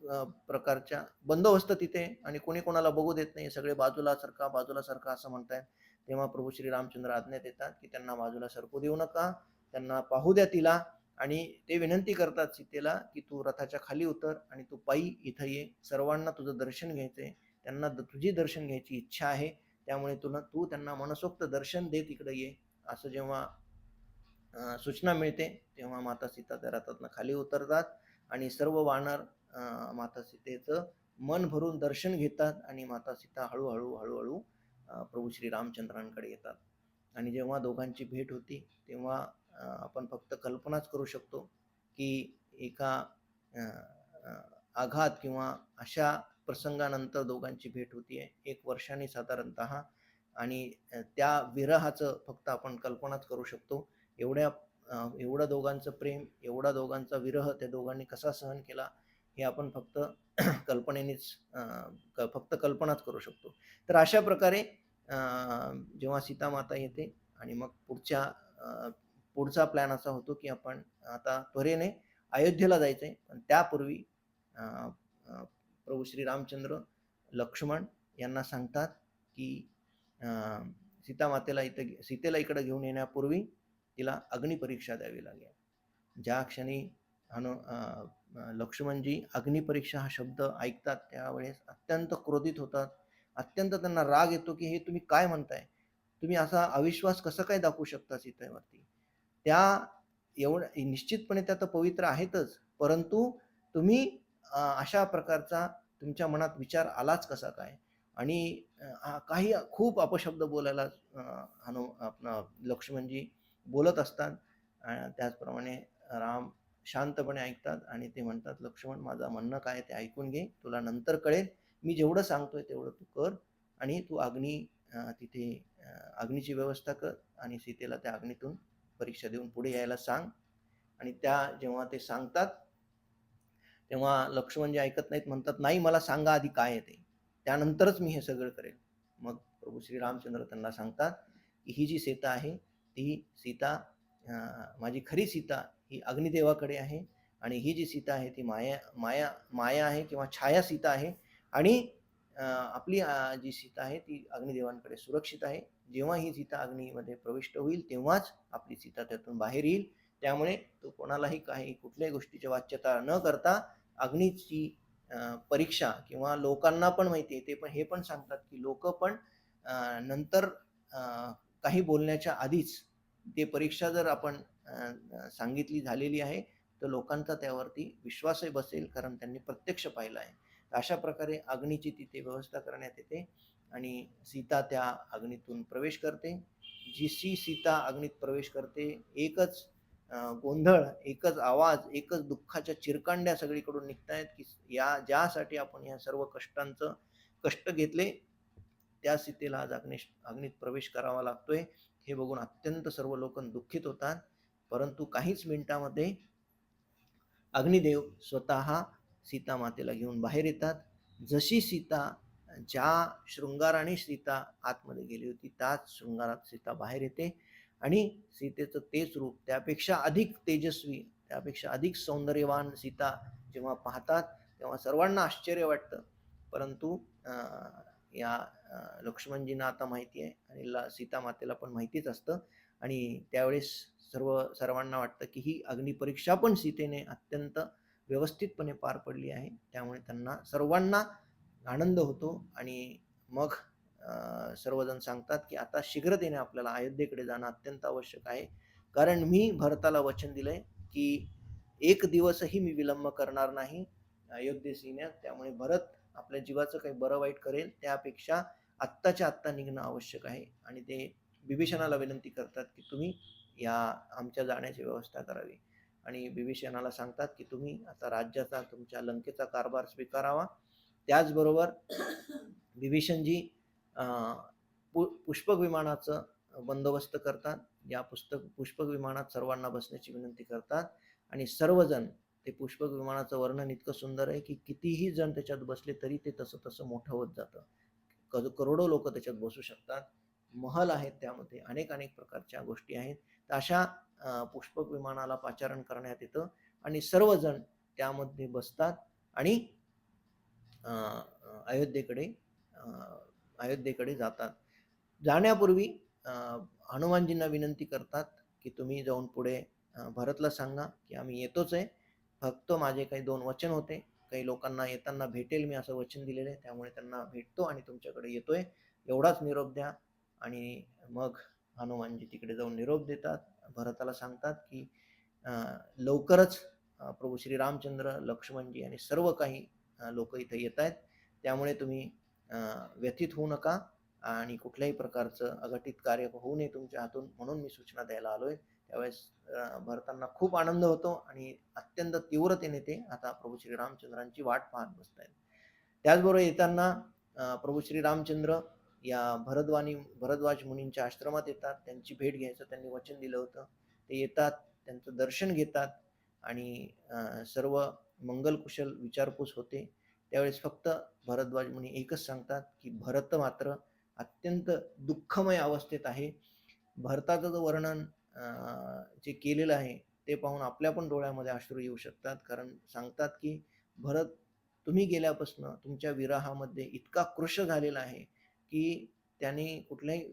[SPEAKER 1] प्रकारच्या बंदोबस्त तिथे, आणि कोणी कोणाला बघू देत नाही, सगळे बाजूला सरका बाजूला सरका असं म्हणतायत. तेव्हा प्रभू श्री रामचंद्र आज्ञा देतात की त्यांना बाजूला सरकू देऊ नका, त्यांना पाहू द्या तिला. आणि ते विनंती करतात सीतेला की तू रथाच्या खाली उतर आणि तू पायी इथं ये, सर्वांना तुझं दर्शन घ्यायचंय, त्यांना तुझी दर्शन घ्यायची इच्छा आहे, त्यामुळे तू त्यांना मनसोक्त दर्शन दे, तिकडे ये. असं जेव्हा सूचना मिळते तेव्हा माता सीता त्या रथातनं खाली उतरतात आणि सर्व वानर माता सीतेचं मन भरून दर्शन घेतात आणि माता सीता हळूहळू हळूहळू प्रभू श्री रामचंद्रांकडे येतात. आणि जेव्हा दोघांची भेट होती तेव्हा आपण फक्त कल्पनाच करू शकतो की एका आघात किंवा अशा प्रसंगानंतर दोघांची भेट होतीये 1 वर्षांनी साधारणतः. आणि त्या विरहाचं फक्त आपण कल्पनाच करू शकतो. एवढं दोघांचं प्रेम, एवढा दोघांचा विरह त्या दोघांनी कसा सहन केला, हे आपण फक्त कल्पनेनेच फक्त कल्पनाच करू शकतो. तर अशा प्रकारे जेव्हा सीतामाता येते आणि मग पुढचा प्लॅन असा होतो की आपण आता त्वरेने अयोध्येला जायचंय, पण त्यापूर्वी प्रभू श्री रामचंद्र लक्ष्मण यांना सांगतात की सीतेला इकडे घेऊन येण्यापूर्वी तिला अग्निपरीक्षा द्यावी लागेल. ज्या क्षणी लक्ष्मणजी अग्निपरीक्षा हा शब्द ऐकतात त्यावेळेस अत्यंत क्रोधित होतात. अत्यंत त्यांना राग येतो की हे तुम्ही काय म्हणताय, तुम्ही असा अविश्वास कसा काय दाखवू शकता सीतेवरती. त्या एवढं निश्चितपणे त्या तर पवित्र आहेतच, परंतु तुम्ही अशा प्रकारचा तुमच्या मनात विचार आलाच कसा काय. आणि काही खूप अपशब्द बोलायला आपला लक्ष्मणजी बोलत असतात. त्याचप्रमाणे राम शांतपणे ऐकतात आणि ते म्हणतात, लक्ष्मण माझं म्हणणं काय ते ऐकून घे, तुला नंतर कळेल, मी जेवढं सांगतोय तेवढं तू कर. आणि तू तिथे अग्नीची व्यवस्था कर आणि सीतेला त्या अग्नीतून परीक्षा देऊन पुढे यायला सांग. आणि जेव्हा ते सांगतात तेव्हा लक्ष्मण जे ऐकत नाहीत, म्हणतात नाही मला सांगा आधी काय आहे ते, त्यानंतरच मी हे सगळं करेल. मग प्रभू श्री रामचंद्र त्यांना सांगतात की ही जी सीता आहे ती सीता माझी खरी सीता ही अग्निदेवाकडे आहे, आणि ही जी सीता आहे ती माया माया माया आहे किंवा छाया सीता आहे. आणि आपली जी सीता आहे ती अग्निदेवांकडे सुरक्षित आहे. जेव्हा ही सीता अग्नीमध्ये प्रविष्ट होईल तेव्हाच आपली सीता त्यातून बाहेर येईल. त्यामुळे तो कोणालाही कुठल्याही गोष्टीची वाच्यता न करता अग्नीची परीक्षा, किंवा लोकांना पण माहिती आहे, हे पण सांगतात की लोक पण नंतर काही बोलण्याच्या आधीच ते परीक्षा जर आपण सांगितली झालेली आहे तर लोकांचा त्यावरती विश्वासही बसेल, कारण त्यांनी प्रत्यक्ष पाहिलं आहे. अशा प्रकारे अग्नीची तिथे व्यवस्था करण्यात येते आणि सीता त्या अग्नीतून प्रवेश करते. जी सीता अग्नीत प्रवेश करते, एकच गोंधळ, एकच आवाज, एकच दुःखाच्या चिरकांड्या सगळीकडून निघतायत की ज्यासाठी आपण या सर्व कष्ट घेतले त्या सीतेला आज अग्नीत प्रवेश करावा लागतोय, हे बघून अत्यंत सर्व लोक दुःखित होतात. परंतु काहीच मिनिटांमध्ये अग्निदेव स्वतः सीता मातेला घेऊन बाहेर येतात. जशी सीता ज्या शृंगाराने सीता आतमध्ये गेली होती त्याच शृंगारात सीता बाहेर येते आणि सीतेचं तेच रूप, त्यापेक्षा अधिक तेजस्वी, त्यापेक्षा अधिक सौंदर्यवान सीता जेव्हा पाहतात तेव्हा सर्वांना आश्चर्य वाटतं. परंतु या लक्ष्मणजींना आता माहिती आहे आणि सीता मातेला पण माहितीच असतं. आणि त्यावेळेस सर्वांना वाटतं की ही अग्निपरीक्षा पण सीतेने अत्यंत व्यवस्थितपणे पार पडली आहे. त्यामुळे त्यांना सर्वांना आनंद होतो आणि मग सर्वजण सांगतात की आता शीघ्रतेने आपल्याला अयोध्येकडे जाणं अत्यंत आवश्यक आहे, कारण मी भरताला वचन दिलंय की एक दिवसही मी विलंब करणार नाही अयोध्येस येण्यात. त्यामुळे भरत आपल्या जीवाचं काही बरं वाईट करेल त्यापेक्षा आत्ताच्या आत्ता निघणं आवश्यक आहे. आणि ते विभीषणाला विनंती करतात की तुम्ही या आमच्या जाण्याची व्यवस्था करावी. आणि बिभीषणाला सांगतात की तुम्ही आता राज्याचा तुमच्या लंकेचा कारभार स्वीकारावा. त्याचबरोबर बिभीषणजी पुष्पक विमानाचं बंदोबस्त करतात. या पुष्पक विमानात सर्वांना बसण्याची विनंती करतात आणि सर्वजण ते पुष्पक विमानाचं वर्णन इतकं सुंदर आहे की कितीही जण त्याच्यात बसले तरी ते तसं तसं मोठं होत जातं. करोडो लोक त्याच्यात बसू शकतात. महल आहेत, त्यामध्ये अनेक अनेक प्रकारच्या गोष्टी आहेत. तर अशा पुष्पक विमानाला पाचारण करण्यात येतं आणि सर्वजण त्यामध्ये बसतात आणि अयोध्येकडे अयोध्येकडे जातात. जाण्यापूर्वी हनुमानजींना विनंती करतात की तुम्ही जाऊन पुढे भरतला सांगा की आम्ही येतोच आहे, फक्त माझे काही 2 वचन होते, काही लोकांना येताना भेटेल मी असं वचन दिलेलं आहे, त्यामुळे त्यांना भेटतो आणि तुमच्याकडे येतोय, एवढाच निरोप द्या. आणि मग हनुमानजी तिकडे जाऊन निरोप देतात. भरताला सांगतात की लवकरच प्रभू श्री रामचंद्र, लक्ष्मणजी आणि सर्व काही लोक इथे येत आहेत, त्यामुळे तुम्ही व्यथित होऊ नका आणि कुठल्याही प्रकारचं अघटित कार्य होऊ नये तुमच्या हातून, म्हणून मी सूचना द्यायला आलोय. त्यावेळेस भरतांना खूप आनंद होतो आणि अत्यंत तीव्रतेने ते आता प्रभू श्री रामचंद्रांची वाट पाहत बसत आहेत. त्याचबरोबर येताना प्रभू श्री रामचंद्र या भरद्वाज मुनींच्या आश्रमात येतात. त्यांची भेट घ्यायचं त्यांनी वचन दिलं होतं. ते येतात, त्यांचं दर्शन घेतात आणि सर्व मंगलकुशल विचारपूस होते. त्यावेळेस फक्त भरद्वाज मुनी एकच सांगतात की भरत मात्र अत्यंत दुःखमय अवस्थेत आहे. भरताचं जो वर्णन जे केलेलं आहे ते पाहून आपल्या पण डोळ्यामध्ये अश्रू येऊ शकतात. कारण सांगतात की भरत, तुम्ही गेल्यापासून तुमच्या विरहामध्ये इतका कृश झालेला आहे की त्याने कुठल्याही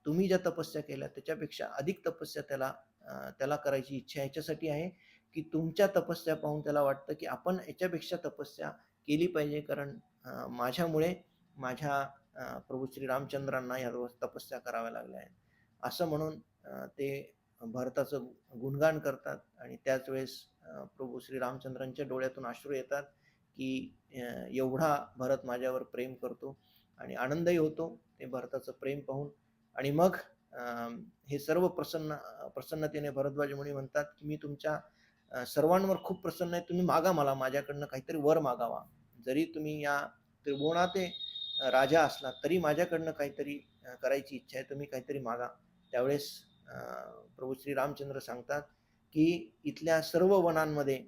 [SPEAKER 1] तुम्ही ज्या तपस्या केल्या त्याच्यापेक्षा अधिक तपस्या त्याला करायची इच्छा याच्यासाठी आहे की तुमच्या तपस्या पाहून त्याला वाटतं की आपण याच्यापेक्षा तपस्या केली पाहिजे, कारण माझ्यामुळे माझ्या प्रभू श्री रामचंद्रांना या तपस्या कराव्या लागल्या आहेत, असं म्हणून ते भरताचं गुणगान करतात. आणि त्याच वेळेस प्रभू श्री रामचंद्रांच्या डोळ्यातून अश्रू येतात की एवढा भरत माझ्यावर प्रेम करतो आणि आनंदही होतो ते भरताचं प्रेम पाहून. आणि मग हे सर्व प्रसन्नतेने भरद्वाज मुनी म्हणतात की मी तुमच्या सर्वांवर खूप प्रसन्न आहे, तुम्ही मागा, मला माझ्याकडनं काहीतरी वर मागावा. जरी तुम्ही या त्रिभुवनाचे राजा असला तरी माझ्याकडनं काहीतरी करायची इच्छा आहे, तुम्ही काहीतरी मागा. त्यावेळेस प्रभू श्री रामचंद्र सांगतात की इथल्या सर्व वनांमध्ये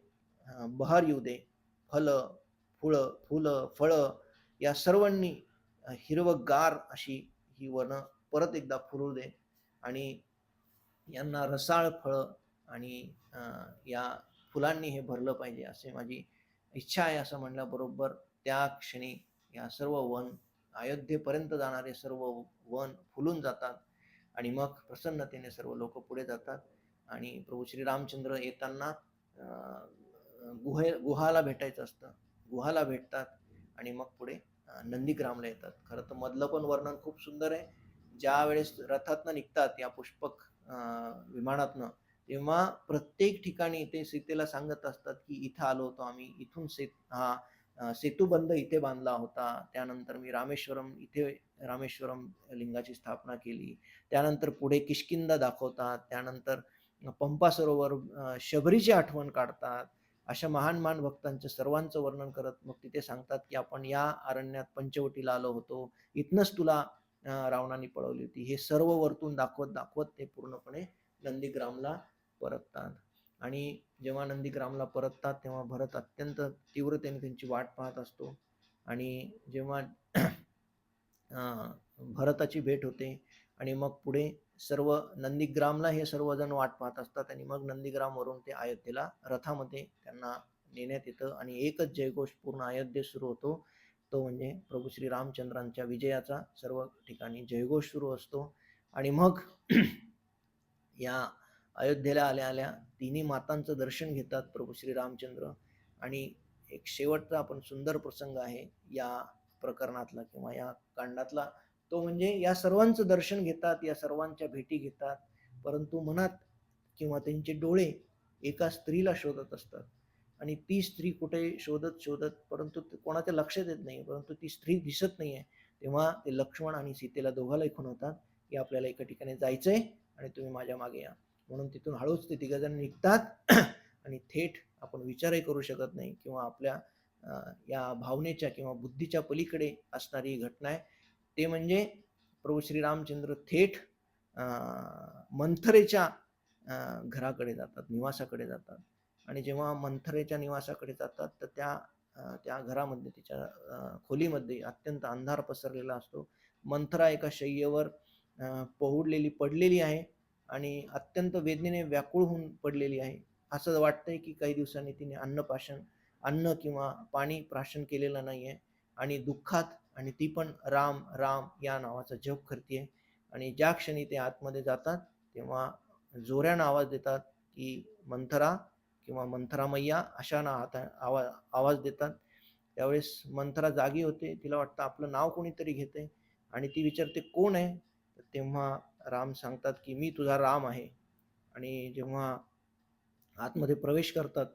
[SPEAKER 1] बहार येऊ दे, फुलं फळं या सर्वांनी हिरवगार अशी ही वन परत एकदा फुलू दे आणि यांना रसाळ फळं आणि या फुलांनी हे भरलं पाहिजे, असे माझी इच्छा आहे. असं म्हणल्याबरोबर त्या क्षणी या सर्व वन, अयोध्येपर्यंत जाणारे सर्व वन फुलून जातात आणि मग प्रसन्नतेने सर्व लोक पुढे जातात. आणि प्रभू श्री रामचंद्र येताना गुहाला भेटायचं असतं, गुहाला भेटतात आणि मग पुढे नंदीग्रामला येतात. खरं तर मधलं पण वर्णन खूप सुंदर आहे. ज्या वेळेस रथातनं निघतात या पुष्पक विमानातनं, तेव्हा प्रत्येक ठिकाणी ते सीतेला सांगत असतात की इथं आलो होतो आम्ही, इथून सेतुबंध इथे बांधला होता, त्यानंतर मी रामेश्वरम लिंगाची स्थापना केली, त्यानंतर पुढे किष्किंधा दाखवतात, त्यानंतर पंपा सरोवर, शबरीची आठवण काढतात. अशा महान महान भक्तांचं सर्वांचं वर्णन करत मग तिथे सांगतात की आपण या अरण्यात पंचवटीला आलो होतो, इथनच तुला रावणाने पळवली होती. हे सर्व वरतून दाखवत दाखवत ते पूर्णपणे नंदीग्रामला परततात. आणि जेव्हा नंदीग्रामला परततात तेव्हा भरत अत्यंत तीव्रतेने त्यांची वाट पाहत असतो. आणि जेव्हा भरताची भेट होते आणि मग पुढे सर्व नंदीग्रामला हे सर्वजण वाट पाहत असतात आणि मग नंदीग्रामवरून ते अयोध्येला रथामध्ये त्यांना नेण्यात येतं आणि एकच जयघोष पूर्ण अयोध्येत सुरू होतो, तो म्हणजे प्रभू श्री रामचंद्रांच्या विजयाचा सर्व ठिकाणी जयघोष सुरू असतो. आणि मग या अयोध्येला आल्या आल्या तिन्ही मातांचं दर्शन घेतात प्रभू श्री रामचंद्र. आणि एक शेवटचा आपण सुंदर प्रसंग आहे या प्रकरणातला किंवा या कांडातला, तो म्हणजे या सर्वांचं दर्शन घेतात, या सर्वांच्या भेटी घेतात, परंतु मनात किंवा त्यांचे डोळे एका स्त्रीला शोधत असतात आणि ती स्त्री कुठे शोधत शोधत परंतु कोणाच्या लक्षात येत नाही, परंतु ती स्त्री दिसत नाहीये. तेव्हा ते लक्ष्मण आणि सीतेला दोघांनाही खुणवतात की आपल्याला एका ठिकाणी जायचंय आणि तुम्ही माझ्या मागे या. म्हणून तिथून हळूच ते तिघजण निघतात आणि थेट आपण विचारही करू शकत नाही किंवा आपल्या या भावनेच्या किंवा बुद्धीच्या पलीकडे असणारी ही घटना आहे. ते म्हणजे प्रभू श्रीरामचंद्र थेट मंथरेच्या घराकडे जातात, निवासाकडे जातात. आणि जेव्हा मंथरेच्या निवासाकडे जातात तर त्या घरामध्ये तिच्या खोलीमध्ये अत्यंत अंधार पसरलेला असतो. मंथरा एका शय्येवर पहुडलेली पडलेली आहे आणि अत्यंत वेदनेने व्याकुळ होऊन पडलेली आहे. असं वाटतंय की काही दिवसांनी तिने अन्न किंवा पाणी प्राशन केलेलं नाहीये आणि दुःखात आणि ती पण राम राम या नावाचा जप करते. आणि ज्या क्षणी ते आतमध्ये जातात तेव्हा जोरानं आवाज देतात की मंथरा किंवा मंथरा मैया अशा आवाज देतात. त्यावेळेस मंथरा जागी होते. तिला वाटतं आपलं नाव कोणीतरी घेतंय आणि ती विचारते कोण आहे. तेव्हा राम सांगतात की मी तुझा राम आहे. आणि जेव्हा आतमध्ये प्रवेश करतात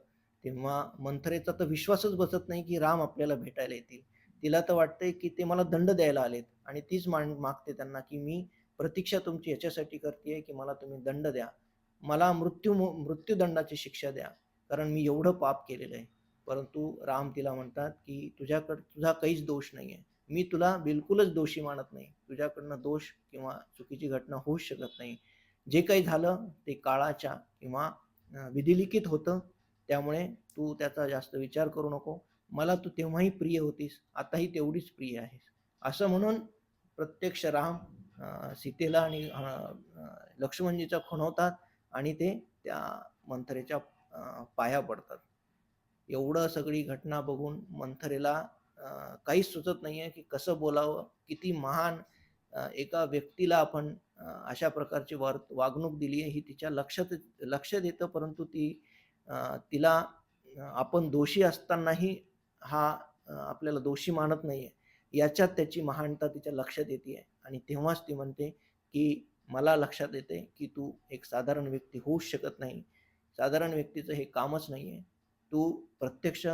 [SPEAKER 1] तेव्हा मंथरेचा तर विश्वासच बसत नाही की राम आपल्याला भेटायला येतील. तिला तर वाटतंय की ते मला दंड द्यायला आलेत आणि तीच मागते त्यांना की मी प्रतीक्षा तुमची याच्यासाठी करते की मला तुम्ही दंड द्या. मला मृत्यूदंडाची शिक्षा द्या कारण मी एवढं पाप केलेलं आहे. परंतु राम तिला म्हणतात की तुझा काहीच दोष नाहीये. मी तुला बिलकुलच दोषी मानत नाही. तुझ्याकडनं दोष किंवा चुकीची घटना होऊच शकत नाही. जे काही झालं ते काळाच्या किंवा विधिलिखित होतं. त्यामुळे तू त्याचा जास्त विचार करू नको. मला तू तेव्हाही प्रिय होतीस, आताही तेवढीच प्रिय आहेस. असं म्हणून प्रत्यक्ष राम सीतेला आणि लक्ष्मणजीचा खुणवतात आणि ते त्या मंथरेच्या पाया पडतात. एवढं सगळी घटना बघून मंथरेला काहीच सुचत नाहीये की कसं बोलावं. किती महान एका व्यक्तीला आपण अशा प्रकारची वागणूक दिली आहे ही तिच्या लक्षात येतं. परंतु तिला आपण दोषी असतानाही हा आपल्याला दोषी मानत नाहीये याच्यात त्याची महानता तिच्या लक्षात येते. आणि तेव्हाच ती म्हणते की मला लक्षात येते की तू एक साधारण व्यक्ती होऊच शकत नाही. साधारण व्यक्तीचं हे कामच नाहीये. तू प्रत्यक्ष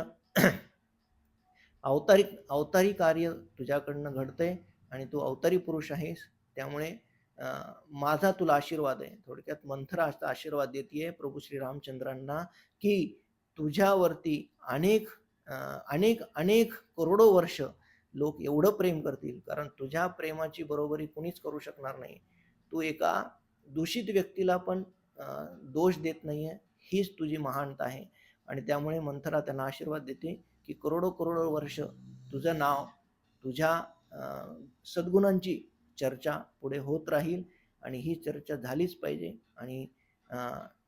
[SPEAKER 1] अवतारी कार्य तुझ्याकडनं घडतंय आणि तू अवतारी पुरुष आहेस. त्यामुळे माझा तुला आशीर्वाद आहे. थोडक्यात मंथरा असा आशीर्वाद देतीये प्रभू श्री रामचंद्रांना की तुझ्यावरती अनेक अनेक अनेक करोडो वर्ष लोक एवढं प्रेम करतील कारण तुझ्या प्रेमाची बरोबरी कुणीच करू शकणार नाही. तू एका दूषित व्यक्तीला पण दोष देत नाहीये. हीच तुझी महानता आहे. आणि त्यामुळे मंथरा त्यांना आशीर्वाद देते की करोडो करोडो वर्ष तुझं नाव तुझ्या सद्गुणांची चर्चा पुढे होत राहील आणि ही चर्चा झालीच पाहिजे. आणि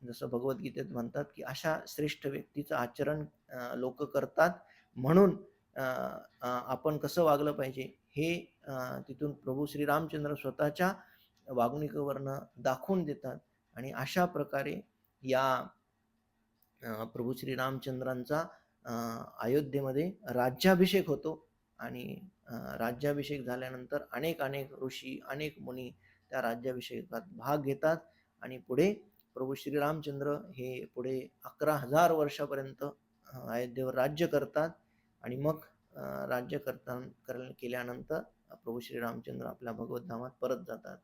[SPEAKER 1] जसं भगवद्गीतेत म्हणतात की अशा श्रेष्ठ व्यक्तीचं आचरण लोक करतात म्हणून आपण कसं वागलं पाहिजे हे तिथून प्रभू श्रीरामचंद्र स्वतःच्या वागणुकीवरनं दाखवून देतात. आणि अशा प्रकारे या प्रभू श्रीरामचंद्रांचा अयोध्येमध्ये राज्याभिषेक होतो. आणि राज्याभिषेक झाल्यानंतर अनेक अनेक ऋषी अनेक मुनी त्या राज्याभिषेकात भाग घेतात आणि पुढे प्रभू श्रीरामचंद्र हे पुढे 11,000 वर्षापर्यंत अयोध्येवर राज्य करतात. आणि मग राज्य केल्यानंतर प्रभू श्रीरामचंद्र आपल्या भगवत धामात परत जातात.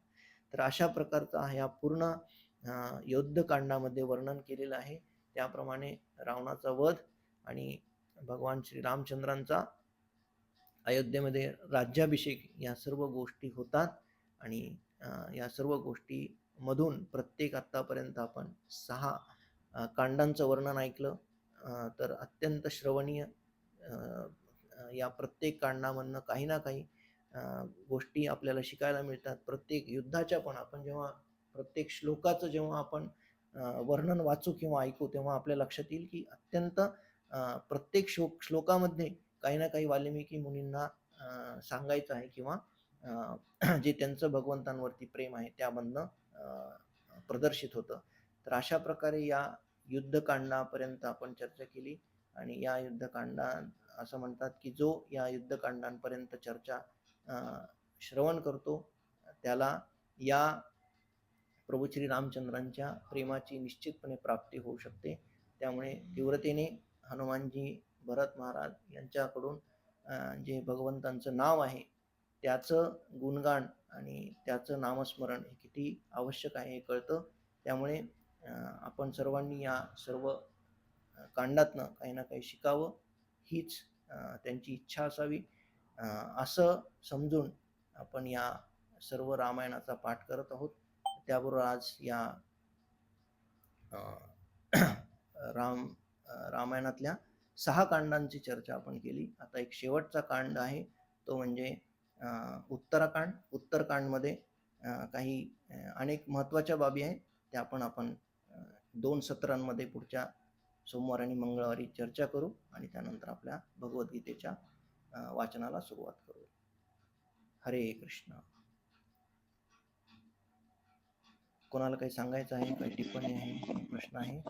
[SPEAKER 1] तर अशा प्रकारचा ह्या पूर्ण युद्धकांडामध्ये वर्णन केलेलं आहे. त्याप्रमाणे रावणाचा वध आणि भगवान श्रीरामचंद्रांचा अयोध्येमध्ये राज्याभिषेक या सर्व गोष्टी होतात. आणि या सर्व गोष्टी मधून प्रत्येक आत्तापर्यंत आपण 6 कांडांचं वर्णन ऐकलं. तर अत्यंत श्रवणीय या प्रत्येक कांडामधनं काही ना काही गोष्टी आपल्याला शिकायला मिळतात. प्रत्येक युद्धाच्या पण आपण जेव्हा प्रत्येक श्लोकाचं जेव्हा आपण वर्णन वाचू किंवा ऐकू तेव्हा आपल्या लक्षात येईल की अत्यंत प्रत्येक श्लोकामध्ये काही ना काही वाल्मिकी मुनींना सांगायचं आहे किंवा जे त्यांचं भगवंतांवरती प्रेम आहे त्यामधनं प्रदर्शित होतं. तर अशा प्रकारे या युद्धकांडापर्यंत आपण चर्चा केली. आणि या युद्धकांडा असं म्हणतात की जो या युद्धकांडांपर्यंत चर्चा श्रवण करतो त्याला या प्रभू श्री रामचंद्रांच्या प्रेमाची निश्चितपणे प्राप्ती होऊ शकते. त्यामुळे तीव्रतेने हनुमानजी भरत महाराज यांच्याकडून जे भगवंतांचं नाव आहे त्याचं गुणगान आणि त्याचं नामस्मरण हे किती आवश्यक आहे हे कळतं. त्यामुळे आपण सर्वांनी या सर्व कांडातनं काही ना काही शिकावं हीच त्यांची इच्छा असावी. असं समजून आपण या सर्व रामायणाचा पाठ करत आहोत. त्याबरोबर आज या रामायणातल्या 6 कांडांची चर्चा आपण केली. आता एक शेवटचा कांड आहे तो म्हणजे उत्तराकांड. उत्तरकांडमध्ये काही अनेक महत्त्वाच्या बाबी आहेत त्या आपण 2 सत्रांमध्ये पुढच्या सोमवार आणि मंगळवारी चर्चा करू आणि त्यानंतर आपल्या भगवद्गीतेच्या वाचनाला सुरुवात करू. हरे कृष्ण. कोणाला काही सांगायचं आहे, काही टिप्पणी आहे, काही प्रश्न आहे?